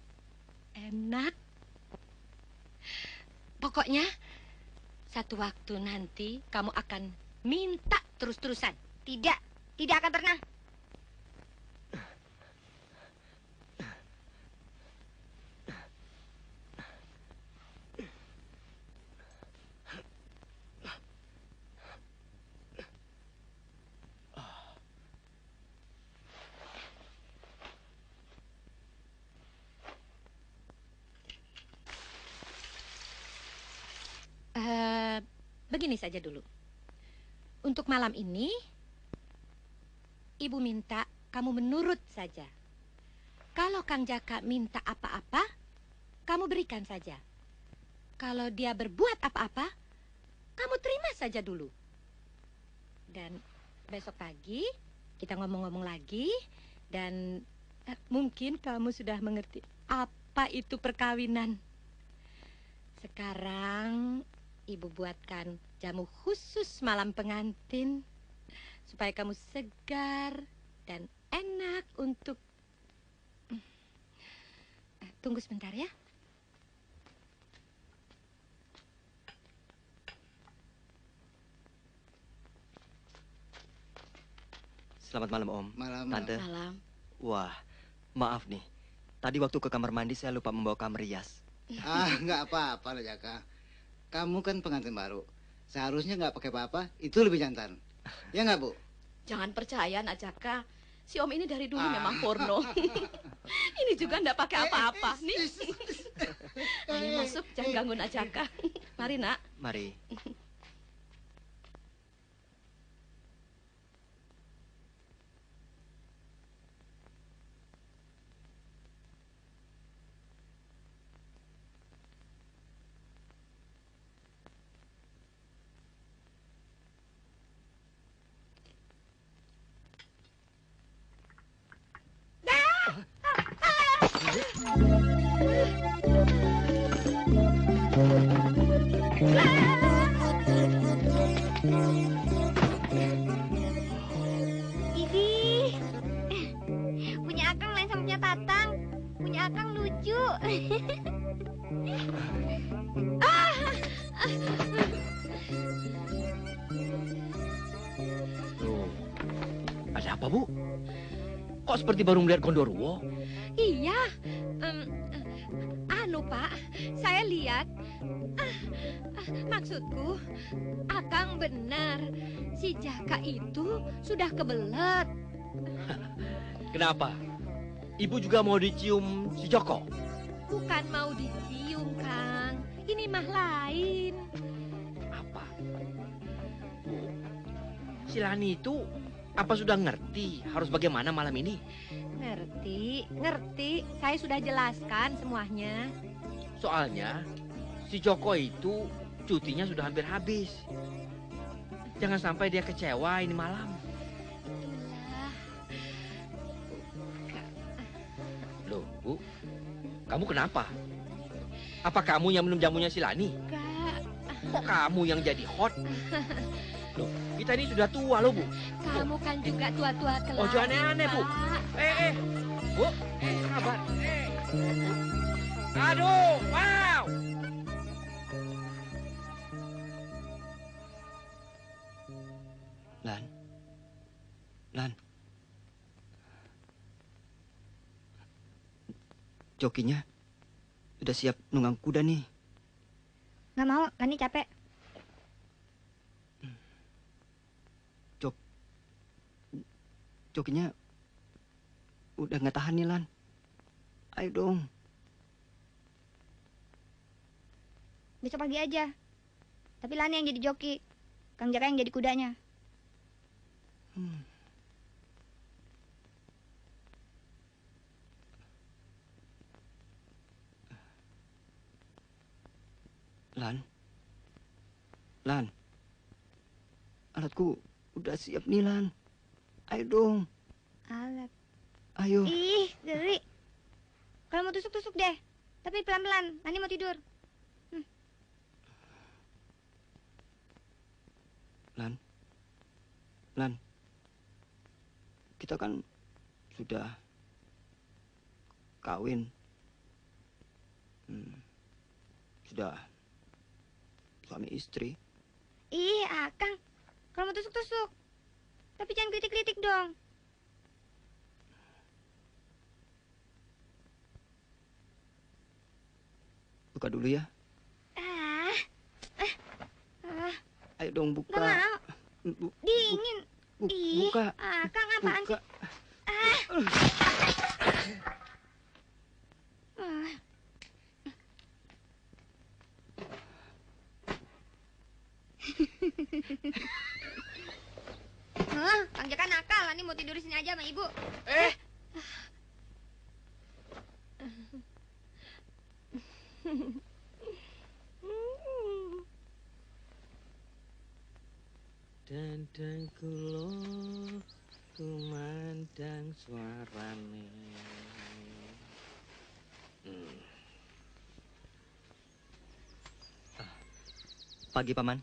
enak. Pokoknya satu waktu nanti kamu akan minta terus-terusan. Tidak akan pernah. Begini saja dulu. Untuk malam ini, ibu minta kamu menurut saja. Kalau Kang Jaka minta apa-apa, kamu berikan saja. Kalau dia berbuat apa-apa, kamu terima saja dulu. Dan besok pagi kita ngomong-ngomong lagi, dan mungkin kamu sudah mengerti apa itu perkawinan. Sekarang ibu buatkan jamu khusus malam pengantin supaya kamu segar dan enak untuk... Tunggu sebentar ya. Selamat malam, Om. Malam. Tante. Malam. Wah, maaf nih. Tadi waktu ke kamar mandi saya lupa membawa kamar rias. Nggak apa-apa lah, Jaka. Kamu kan pengantin baru. Seharusnya nggak pakai apa-apa, itu lebih jantan. Ya nggak, Bu? Jangan percaya, Nak Jaka. Si Om ini dari dulu memang porno. Ini juga nggak pakai apa-apa. Nih. Ayo masuk, jangan ganggu Nak Jaka. Mari, Nak. Mari. Idih, punya Akang lain sama punya Tatang. Punya Akang lucu. Loh, ada apa, Bu? Kok seperti baru melihat Gondoruo? Iya, anu Pak, saya lihat Maksudku, Akang benar. Si Jaka itu sudah kebelet. Kenapa? Ibu juga mau dicium si Joko? Bukan mau dicium, Kang. Ini mah lain. Apa? Si Lani itu apa sudah ngerti harus bagaimana malam ini? Ngerti, ngerti. Saya sudah jelaskan semuanya. Soalnya si Joko itu cutinya sudah hampir habis. Jangan sampai dia kecewa ini malam. Loh, Bu, kamu kenapa? Apa kamu yang minum jamunya si Lani? Enggak. Kok kamu yang jadi hot? Loh, kita ini sudah tua loh, Bu. Kamu kan juga tua-tua kelak. Oh, jangan aneh-aneh, Bu. Bu, sabar. Aduh, wow. Lan. Jokinya udah siap nunggang kuda nih. Nggak mau, Lani capek. Jokinya udah nggak tahan nih, Lan. Ayo dong. Besok pagi aja. Tapi Lani yang jadi joki. Kang Jaka yang jadi kudanya. Lan. Alatku udah siap nih, Lan. Ayo dong. Alat. Ayo. Ih, geli. Kalau mau tusuk-tusuk deh. Tapi pelan-pelan. Lani mau tidur. Lan. Kita kan sudah kawin. Sudah suami istri. Ih, Akang. Kalau mau tusuk-tusuk. Tapi jangan kritik-kritik dong. Buka dulu ya. Ayo dong buka. Nggak mau. Dingin. Ih, buka. Akang apaan Buka. sih? Kang Jaka nakal. Lani mau tidur di sini aja sama ibu. Dandang kulo kumandang suarane. Pagi, Paman.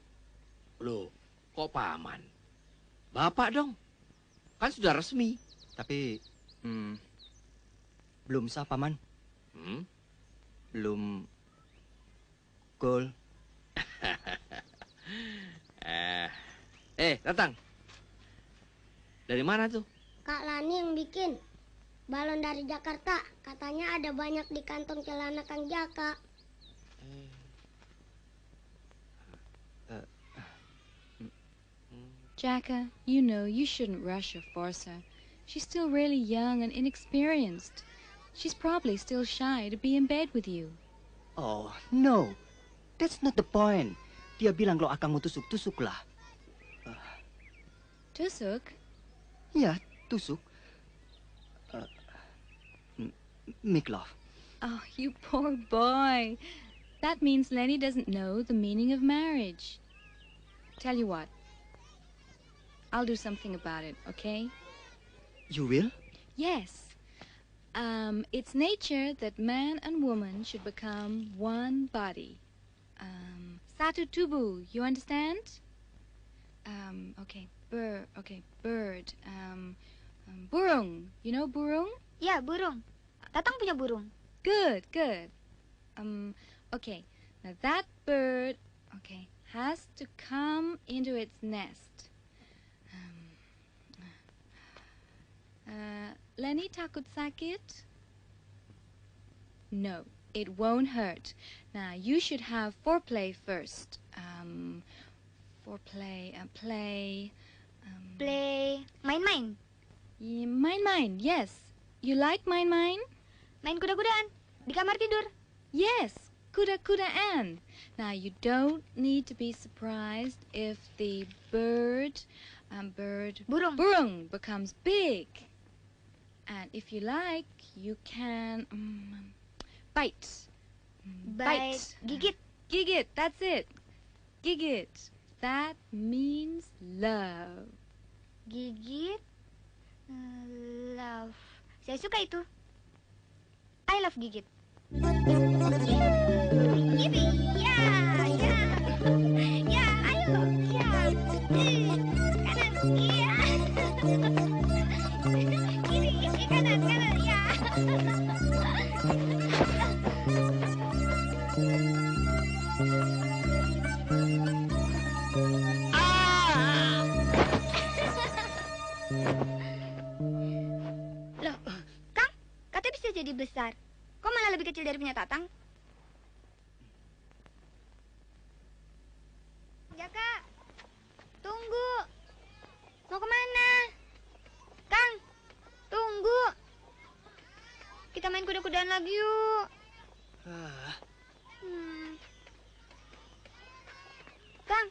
Loh, kok Paman? Bapak dong. Kan sudah resmi. Tapi belum sah, Paman. Belum gol. Datang. Dari mana tuh? Kak Lani yang bikin. Balon dari Jakarta. Katanya ada banyak di kantong celana Kang Jaka. Jaka, you know you shouldn't rush or force her. She's still really young and inexperienced. She's probably still shy to be in bed with you. Oh, no. That's not the point. Dia bilang kalau Akang mau tusuk-tusuk lah. Tusuk? Ya, tusuk. Make love. Oh, you poor boy. That means Lenny doesn't know the meaning of marriage. Tell you what. I'll do something about it, okay? You will? Yes. It's nature that man and woman should become one body. Satu tubuh, you understand? Okay, bird. Burung, you know burung? Ya, burung. Tatang punya burung. Good. Okay, now that bird, has to come into its nest. Lenny takut sakit? No. It won't hurt. Now, you should have foreplay first. Foreplay, play. Play main-main. Main-main, yes. You like main-main? Main kuda-kudaan di kamar tidur. Yes, kuda-kudaan. Now, you don't need to be surprised if the burung becomes big. And if you like, you can bite. Bite. Gigit. Gigit, that's it. Gigit. That means love. Gigit. Love. Saya suka itu. I love gigit. Yippee! Ya, ya. Ya, ayo. Ya. Kanan. Iya. Kiri, kanan, ya. Loh, Kang, katanya bisa jadi besar. Kok malah lebih kecil dari punya Tatang? Jaka, tunggu. Mau kemana? Kang, tunggu. Kita main kuda-kudaan lagi yuk. Kang.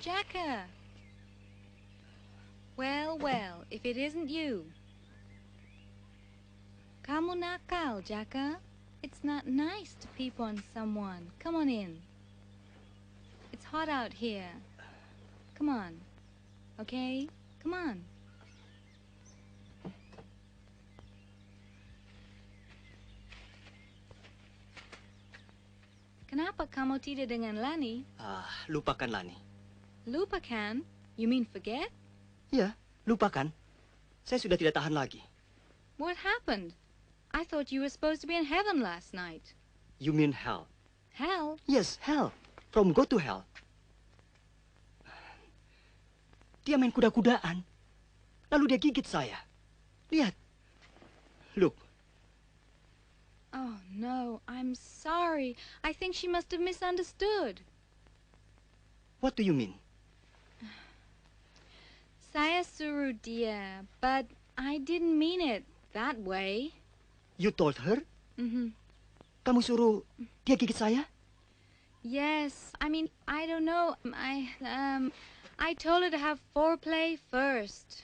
Jaka. Well, well, if it isn't you. Kamu nakal, Jaka. It's not nice to peep on someone. Come on in. It's hot out here. Come on. Okay? Come on. Kenapa kamu tidak dengan Lani? Lupakan Lani. Lupakan? You mean forget? Ya, lupakan. Saya sudah tidak tahan lagi. What happened? I thought you were supposed to be in heaven last night. You mean hell? Hell? Yes, hell. From go to hell. Dia main kuda-kudaan. Lalu dia gigit saya. Lihat. Look. Oh, no. I'm sorry. I think she must have misunderstood. What do you mean? Saya suruh dia, but I didn't mean it that way. You told her? Mm-hmm. Kamu suruh dia gigit saya? Yes. I mean, I don't know. I told her to have foreplay first.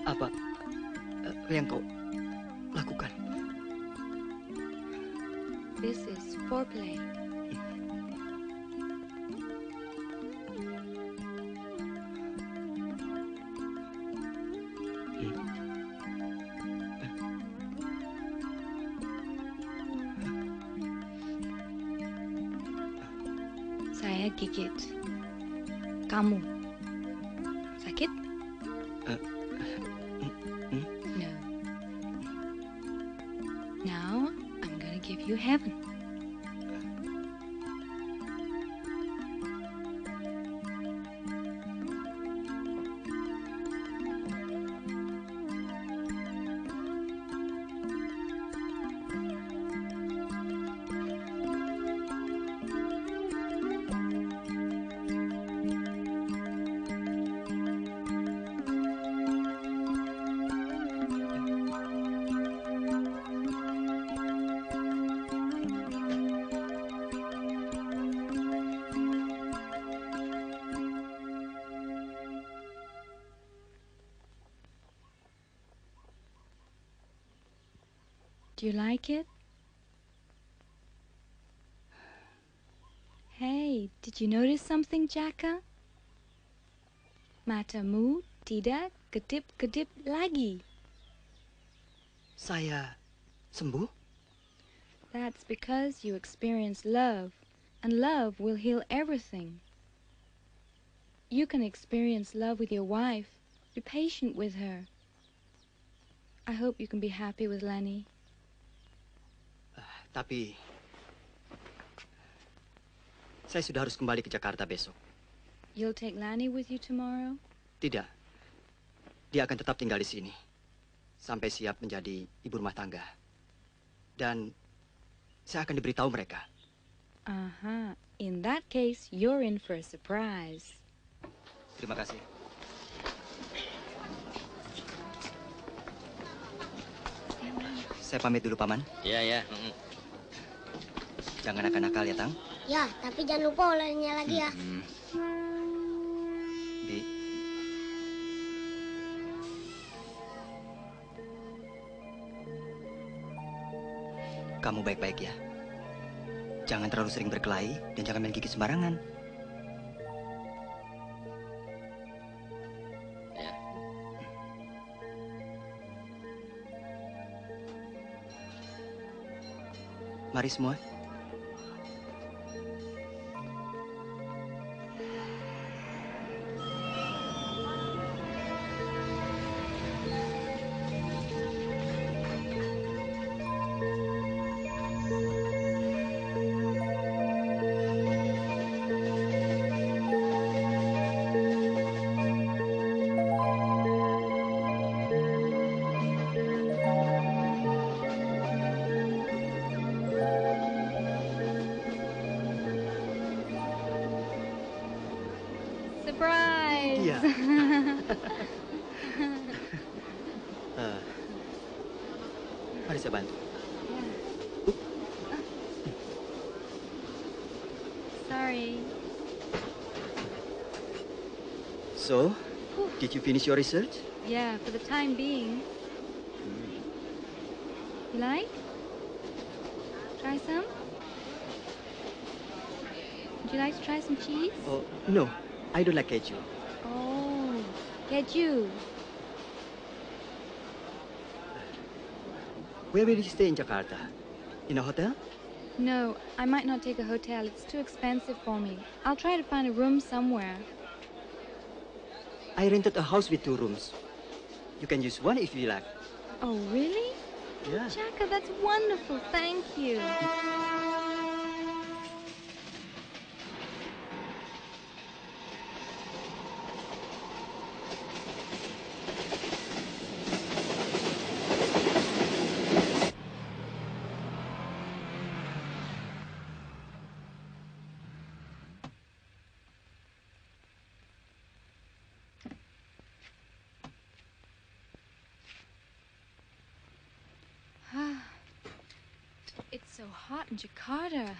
Apa yang kau lakukan? This is foreplay. Saya gigit. Kamu sakit? No. Now I'm gonna give you heaven. Do you like it? Hey, did you notice something, Jaka? Matamu tidak kedip-kedip lagi. Saya sembuh? That's because you experience love, and love will heal everything. You can experience love with your wife. Be patient with her. I hope you can be happy with Lenny. Tapi saya sudah harus kembali ke Jakarta besok. You'll take Lani with you tomorrow? Tidak. Dia akan tetap tinggal di sini sampai siap menjadi ibu rumah tangga. Dan saya akan diberitahu mereka. Aha. In that case, you're in for a surprise. Terima kasih. Saya pamit dulu, Paman. Iya, ya. Jangan nakal-nakal ya, Tang. Ya, tapi jangan lupa olahnya lagi ya. Bi. Kamu baik-baik ya. Jangan terlalu sering berkelahi dan jangan main gigi sembarangan. Ya. Mari semua. Surprise! Iya. Mari saya bantu. Sorry. So, did you finish your research? Yeah, for the time being. You like? Try some? Would you like to try some cheese? Oh, no. I don't like keju. Oh, keju. Where will you stay in Jakarta? In a hotel? No, I might not take a hotel. It's too expensive for me. I'll try to find a room somewhere. I rented a house with 2 rooms. You can use one if you like. Oh, really? Yeah. Jaka, that's wonderful. Thank you. It's so hot in Jakarta.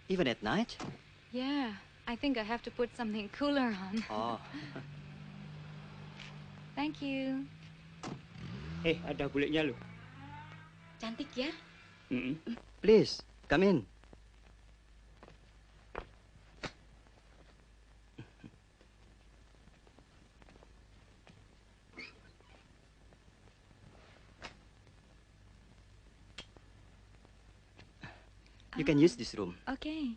Even at night? Yeah, I think I have to put something cooler on. Oh. Thank you. Ada buliknya loh. Cantik ya? Please, come in. You can use this room. Okay.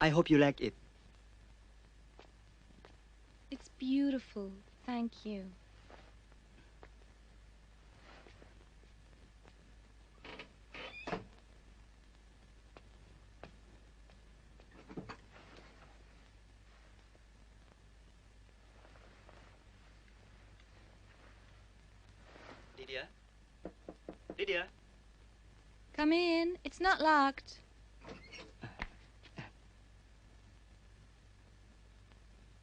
I hope you like it. It's beautiful. Thank you. Lydia? Lydia? Come in. It's not locked.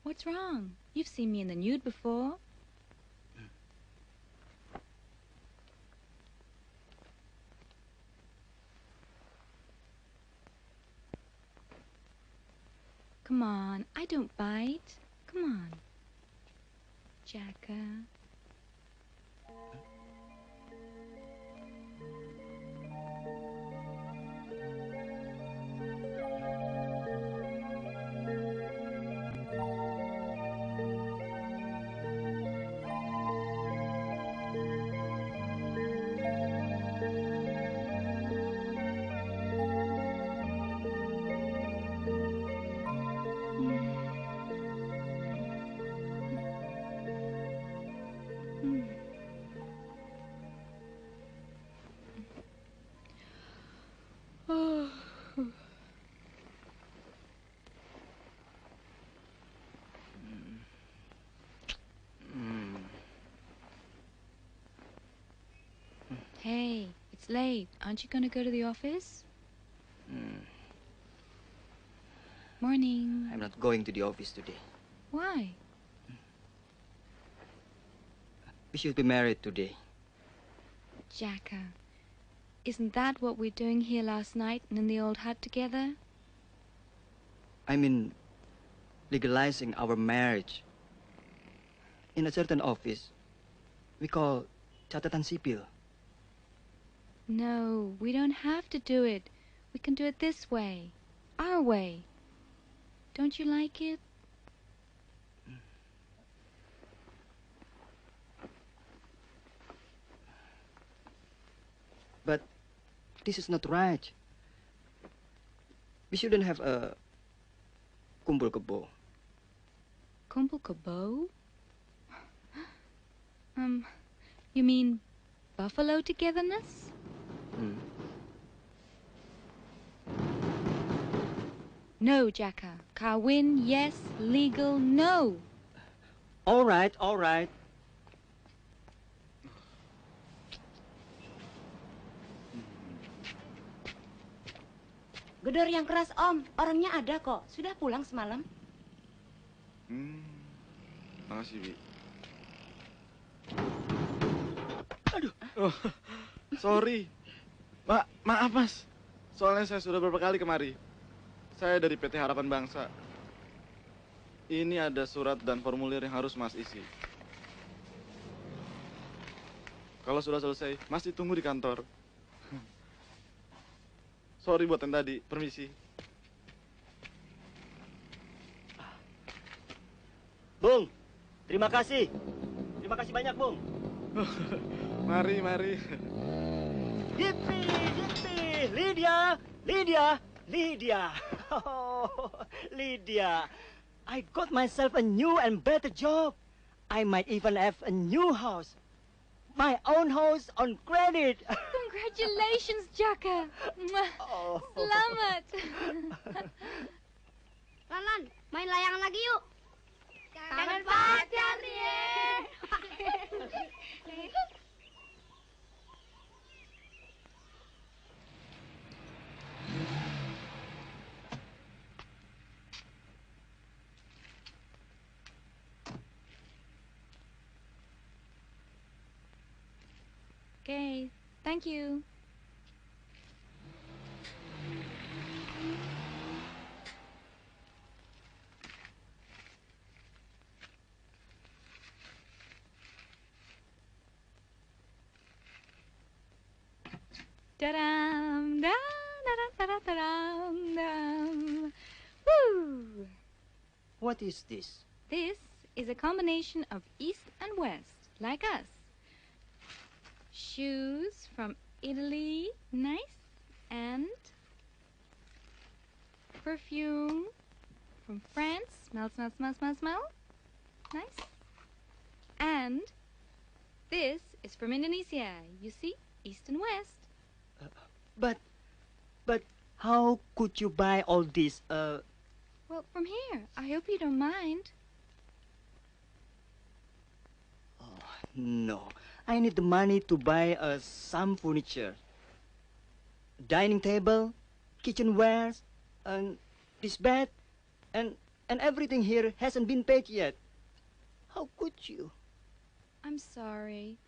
What's wrong? You've seen me in the nude before. Come on, I don't bite. Come on. Jacka. Hey, it's late. Aren't you going to go to the office? Morning. I'm not going to the office today. Why? We should be married today. Jacka, isn't that what we're doing here last night and in the old hut together? I mean, legalizing our marriage. In a certain office, we call catatan sipil. No, we don't have to do it. We can do it this way. Our way. Don't you like it? But this is not right. We shouldn't have a kumpul kebo. Kumpul kebo? You mean buffalo togetherness? No, Jacka. Kawin, yes. Legal, no. All right, all right. Gedor yang keras, Om. Orangnya ada kok. Sudah pulang semalam. Makasih, Bi. Aduh. Oh, sorry. Maaf, Mas. Soalnya saya sudah beberapa kali kemari. Saya dari PT Harapan Bangsa. Ini ada surat dan formulir yang harus Mas isi. Kalau sudah selesai, Mas ditunggu di kantor. Sorry buat yang tadi. Permisi. Bung, terima kasih. Terima kasih banyak, Bung. Mari, mari. Yippee, yippee. Lydia, Lydia, Lydia. Oh, Lydia. I got myself a new and better job. I might even have a new house. My own house on credit. Congratulations, Jacka. Oh. Selamat. Lan, main layangan lagi yuk. Kangen pacar nih. Okay, thank you. Da-dam, da-da-da-da-da-dam, dam. Woo! What is this? This is a combination of East and West, like us. Shoes from Italy, nice, and perfume from France, smell, smell, smell, smell, smell, nice. And this is from Indonesia, you see, East and West. But how could you buy all this? Well, from here, I hope you don't mind. No, I need the money to buy some furniture. Dining table, kitchenwares, and this bed, and everything here hasn't been paid yet. How could you? I'm sorry.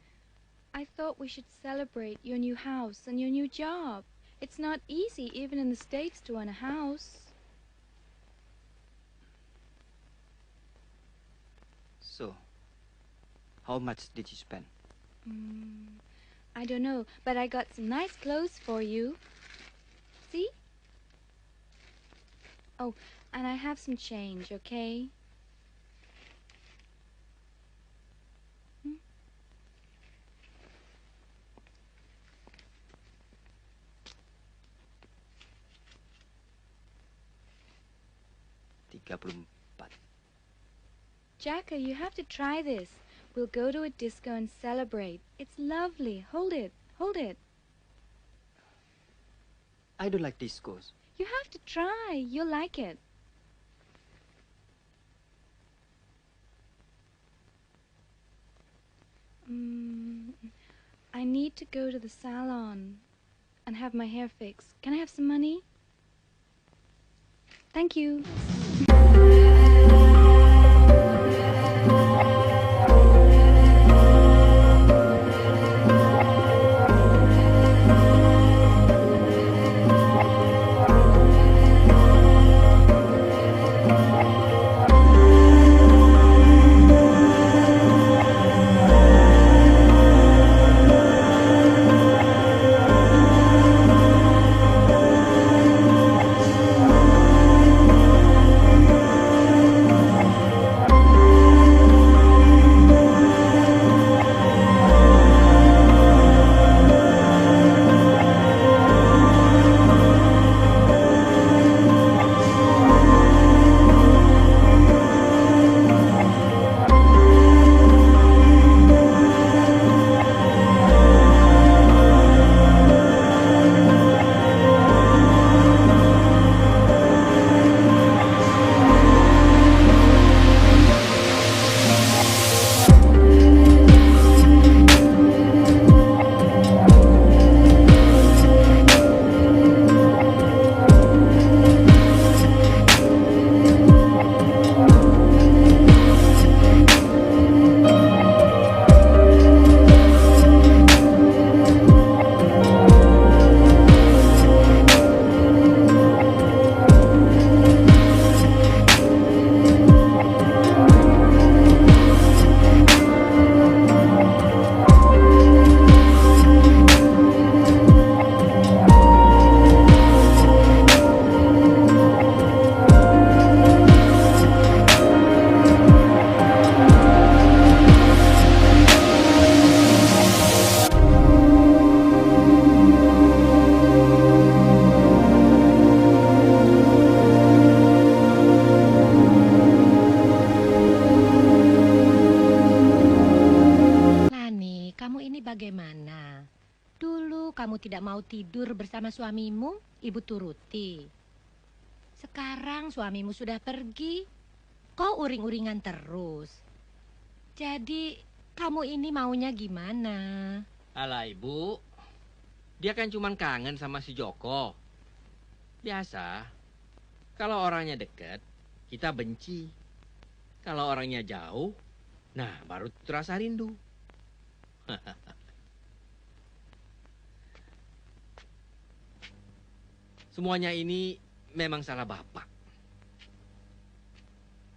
I thought we should celebrate your new house and your new job. It's not easy, even in the States, to own a house. So, how much did you spend? I don't know, but I got some nice clothes for you. See? Oh, and I have some change, okay? Jacka, you have to try this. We'll go to a disco and celebrate. It's lovely. Hold it. Hold it. I don't like discos. You have to try. You'll like it. I need to go to the salon and have my hair fixed. Can I have some money? Thank you. tidak mau tidur bersama suamimu, ibu turuti. Sekarang suamimu sudah pergi, kau uring-uringan terus. Jadi, kamu ini maunya gimana? Alah ibu, dia kan cuma kangen sama si Joko. Biasa, kalau orangnya deket, kita benci. Kalau orangnya jauh, nah baru terasa rindu. Semuanya ini memang salah Bapak.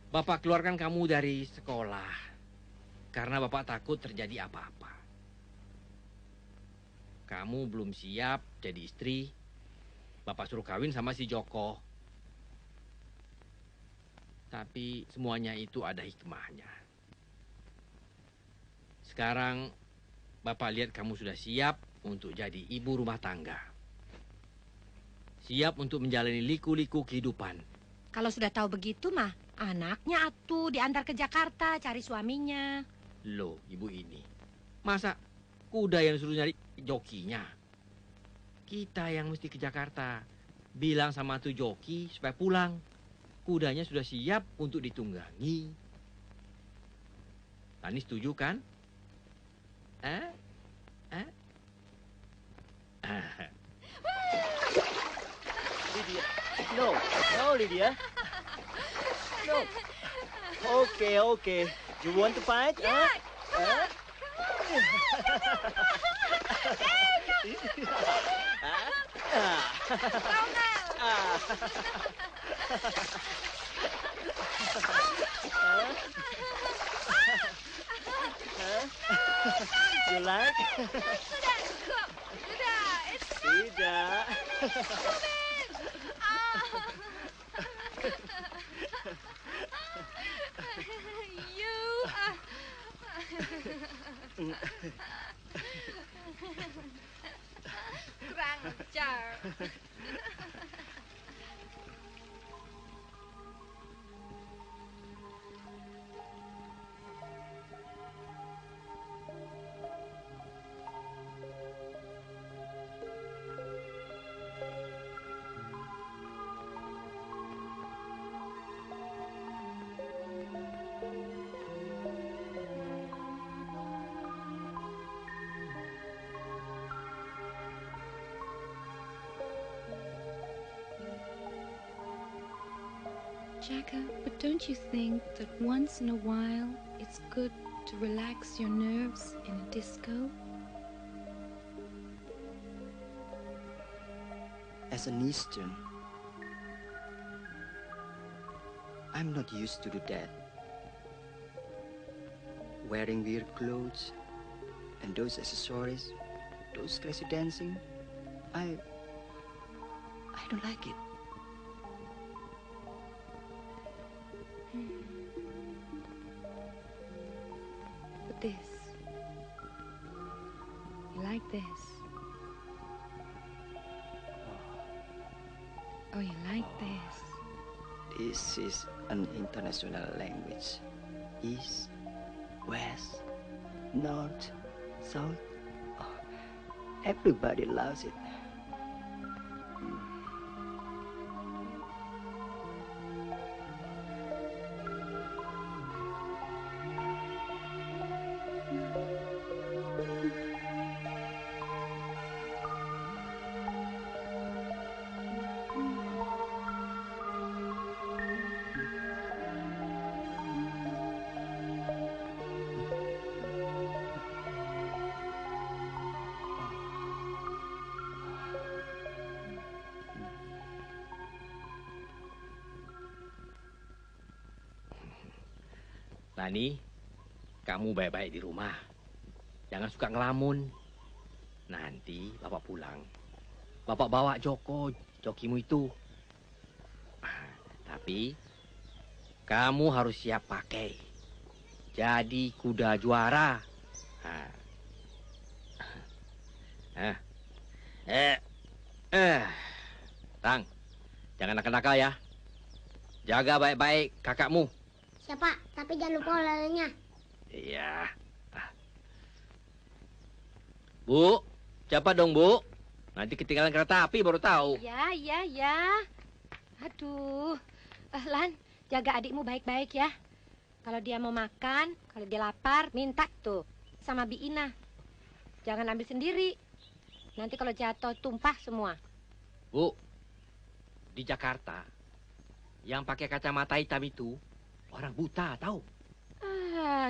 Bapak keluarkan kamu dari sekolah karena Bapak takut terjadi apa-apa. kamu belum siap jadi istri. Bapak suruh kawin sama si Joko. Tapi semuanya itu ada hikmahnya. Sekarang Bapak lihat kamu sudah siap untuk jadi ibu rumah tangga. Siap untuk menjalani liku-liku kehidupan. Kalau sudah tahu begitu mah, anaknya atuh diantar ke Jakarta cari suaminya. Loh, ibu ini. Masa kuda yang suruh nyari jokinya? Kita yang mesti ke Jakarta. Bilang sama tuh joki supaya pulang. Kudanya sudah siap untuk ditunggangi. Tani setuju kan? Lydia. No, Lydia. No. Okay. You want to fight? Yeah, come on. You like? Tidak. Kurang ajar. Jacka, but don't you think that once in a while it's good to relax your nerves in a disco? As an Eastern, I'm not used to do that. Wearing weird clothes and those accessories, those crazy dancing, I don't like it. But this, you like this? Oh, you like this? This is an international language. East, West, North, South. Oh, everybody loves it. Lani, kamu baik-baik di rumah. Jangan suka ngelamun. Nanti bapak pulang. Bapak bawa Joko, jokimu itu. Tapi kamu harus siap pakai. Jadi kuda juara. Tang, jangan nakal-nakal ya. Jaga baik-baik kakakmu. Siapa? Tapi jangan lupa olahnya. Iya. Bu, cepat dong, Bu. Nanti ketinggalan kereta api baru tahu. Ya. Aduh. Lan, jaga adikmu baik-baik ya. Kalau dia mau makan, kalau dia lapar, minta tuh sama Bi Ina. Jangan ambil sendiri. Nanti kalau jatuh tumpah semua. Bu, di Jakarta yang pakai kacamata hitam itu orang buta, tahu?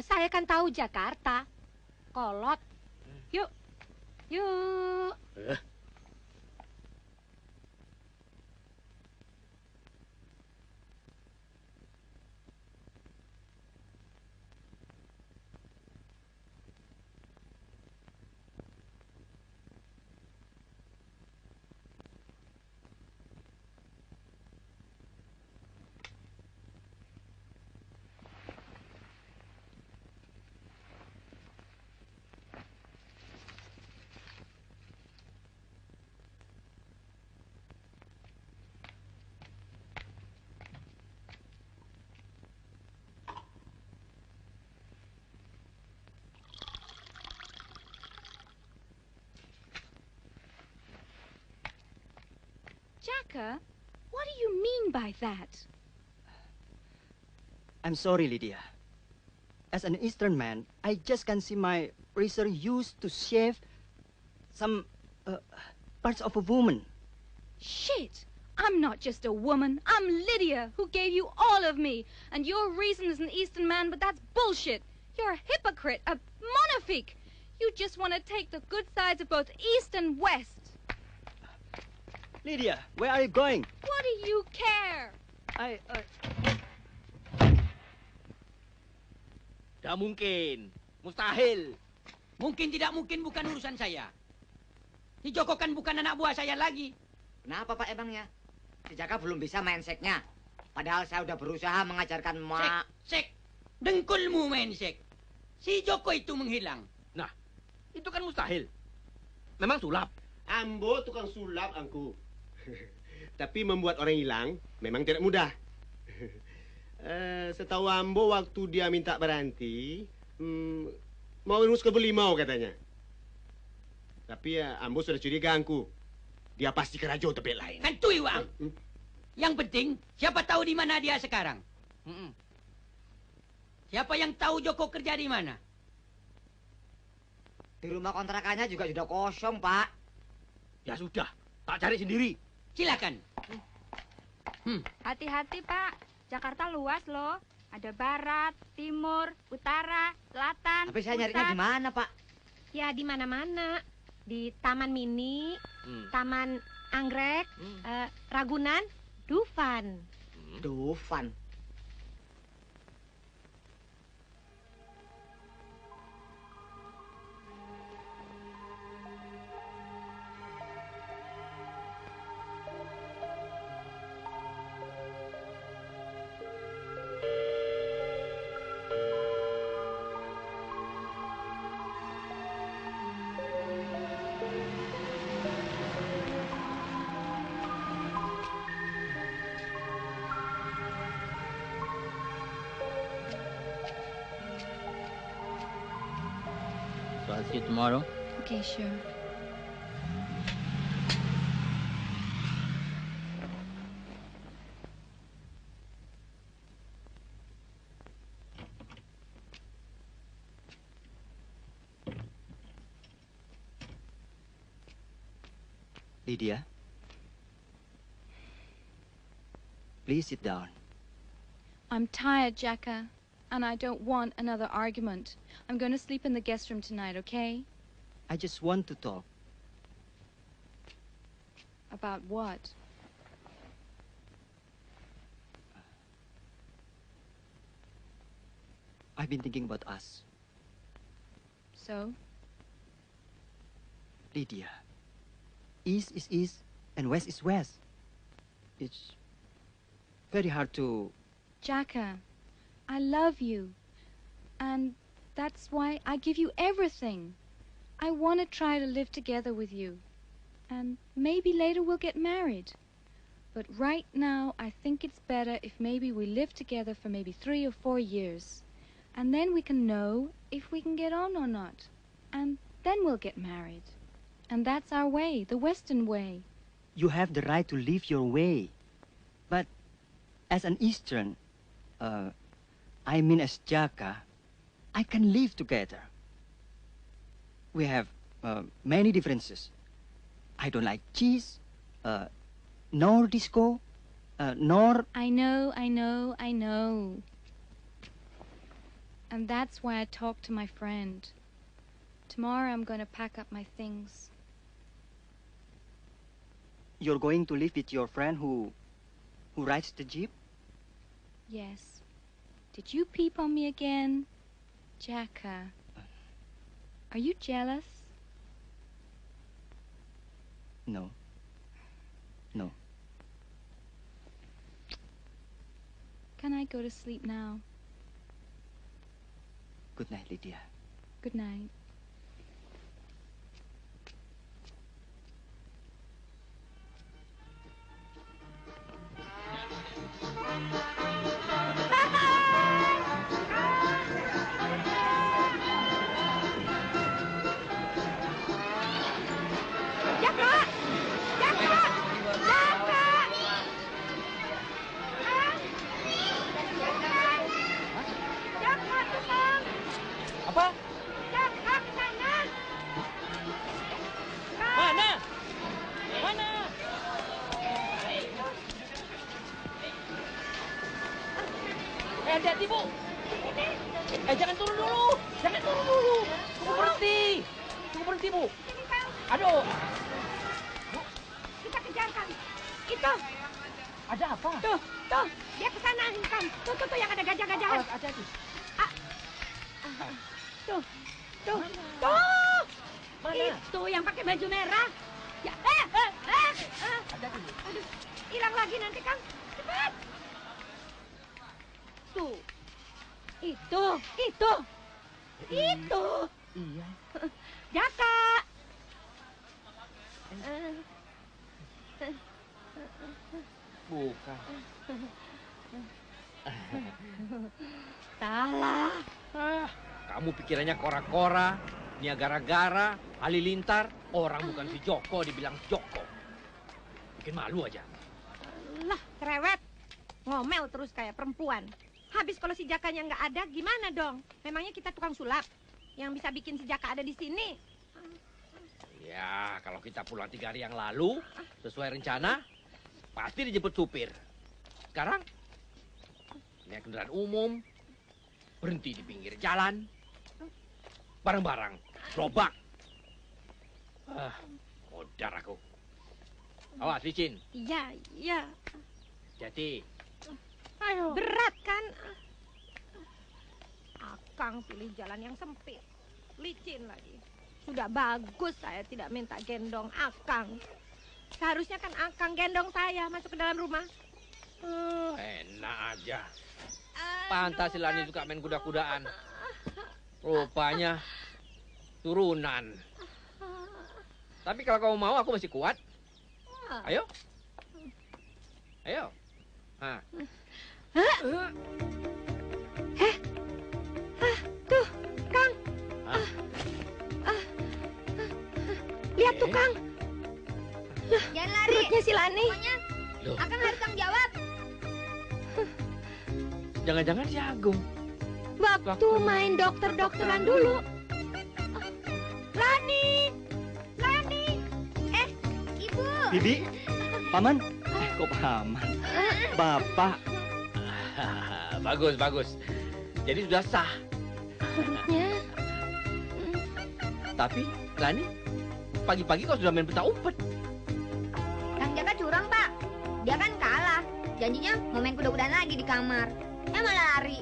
Saya kan tahu Jakarta. Kolot. Yuk. Jaka, what do you mean by that? I'm sorry, Lydia. As an Eastern man, I just can see my razor used to shave some parts of a woman. Shit! I'm not just a woman. I'm Lydia, who gave you all of me. And your reason is an Eastern man, but that's bullshit. You're a hypocrite, a monophike. You just want to take the good sides of both East and West. Lydia, where are you going? What do you care? Tidak mungkin. Mustahil. Mungkin tidak mungkin bukan urusan saya. Si Joko kan bukan anak buah saya lagi. Kenapa Pak emangnya? Si Jaka belum bisa main seknya. Padahal saya udah berusaha mengajarkan Mak. Sek. Dengkulmu main sek. Si Joko itu menghilang. Nah, itu kan mustahil. Memang sulap. Ambo tukang sulap, Angku. Tapi membuat orang hilang memang tidak mudah. Setahu Ambo waktu dia minta berhenti, mau urus ke Belimau katanya. Tapi ya Ambo sudah curiga, Angku. Dia pasti kerajo tempat lain. Kantui, Wang. Yang penting, siapa tahu di mana dia sekarang? Siapa yang tahu Joko kerja di mana? Di rumah kontrakannya juga sudah kosong, Pak. Ya sudah, tak cari sendiri. Silakan. Hati-hati, Pak. Jakarta luas loh. Ada barat, timur, utara, selatan. Tapi saya nyarinya di mana, Pak? Ya di mana-mana. Di Taman Mini, Taman Anggrek, Ragunan, Dufan. Dufan. So I'll see you tomorrow. Okay, sure. Lydia, please sit down. I'm tired, Jaka, and I don't want another argument. I'm going to sleep in the guest room tonight, okay? I just want to talk. About what? I've been thinking about us. So? Lydia, East is East and West is West. It's very hard to... Jaka, I love you. And that's why I give you everything. I want to try to live together with you. And maybe later we'll get married. But right now, I think it's better if maybe we live together for maybe 3 or 4 years. And then we can know if we can get on or not. And then we'll get married. And that's our way, the Western way. You have the right to live your way. But as an Eastern, I mean as Jaka, I can live together. We have many differences. I don't like cheese, nor disco, nor... I know. And that's why I talked to my friend. Tomorrow I'm going to pack up my things. You're going to live with your friend who rides the jeep? Yes. Did you peep on me again? Jaka, are you jealous? No. No. Can I go to sleep now? Good night, Lydia. Good night. Jaka! Jaka! Jaka! Hati-hati, Bu. Jangan turun dulu. Jangan turun dulu. Tunggu berhenti. Tunggu berhenti, Bu. Aduh. Kita kejar, Kang. Itu. Ada apa? Tuh. Dia ke sana, Kang. Tuh, yang ada gajah-gajahan. Hati-hati. Tuh. Mana? Itu yang pakai baju merah. Ya, Aduh, hilang lagi nanti, Kang. Cepat. Tuh. Itu. Iya. Jaka. Bukan. Salah. Kamu pikirannya kora-kora, Niagara-gara, Halilintar, orang bukan si Joko dibilang Joko. Bikin malu aja. Lah, cerewet. Ngomel terus kayak perempuan. Habis kalau si Jakanya nggak ada, gimana dong? Memangnya kita tukang sulap yang bisa bikin si Jaka ada di sini? Ya, kalau kita pulang 3 hari yang lalu, sesuai rencana, pasti dijemput supir. Sekarang, naik kendaraan umum, berhenti di pinggir jalan, barang-barang, gerobak. Modar aku. Awas, licin. Iya. Jadi. Ayo. Berat kan? Akang pilih jalan yang sempit. Licin lagi. Sudah bagus saya tidak minta gendong Akang. Seharusnya kan Akang gendong saya masuk ke dalam rumah. Enak aja. Pantas si Lani suka main kuda-kudaan. Rupanya turunan. Tapi kalau kamu mau, aku masih kuat. Ayo. Tuh, Kang. Lihat tuh, Kang. Jangan lari. Perutnya si Lani. Pokoknya Akang harus tanggung jawab. Jangan-jangan si Agung. Waktu main dokter-dokteran dulu. Lani. Ibu. Bibi, Paman. Kok Paman? Bapak. Bagus. Jadi sudah sah. Tapi, Lani, pagi-pagi kau sudah main peta umpet. Kang Jaka curang, Pak. Dia kan kalah. Janjinya mau main kuda-kudaan lagi di kamar. Malah lari.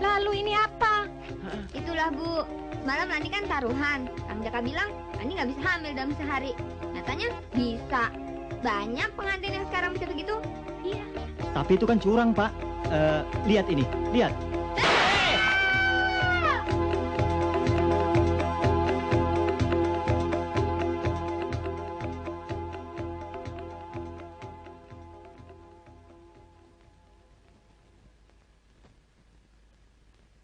Lalu ini apa? Itulah, Bu. Semalam Lani kan taruhan. Kang Jaka bilang Lani nggak bisa hamil dalam sehari. Nyatanya bisa. Banyak pengantin yang sekarang bisa begitu. Iya. Tapi itu kan curang, Pak. Lihat ini, lihat.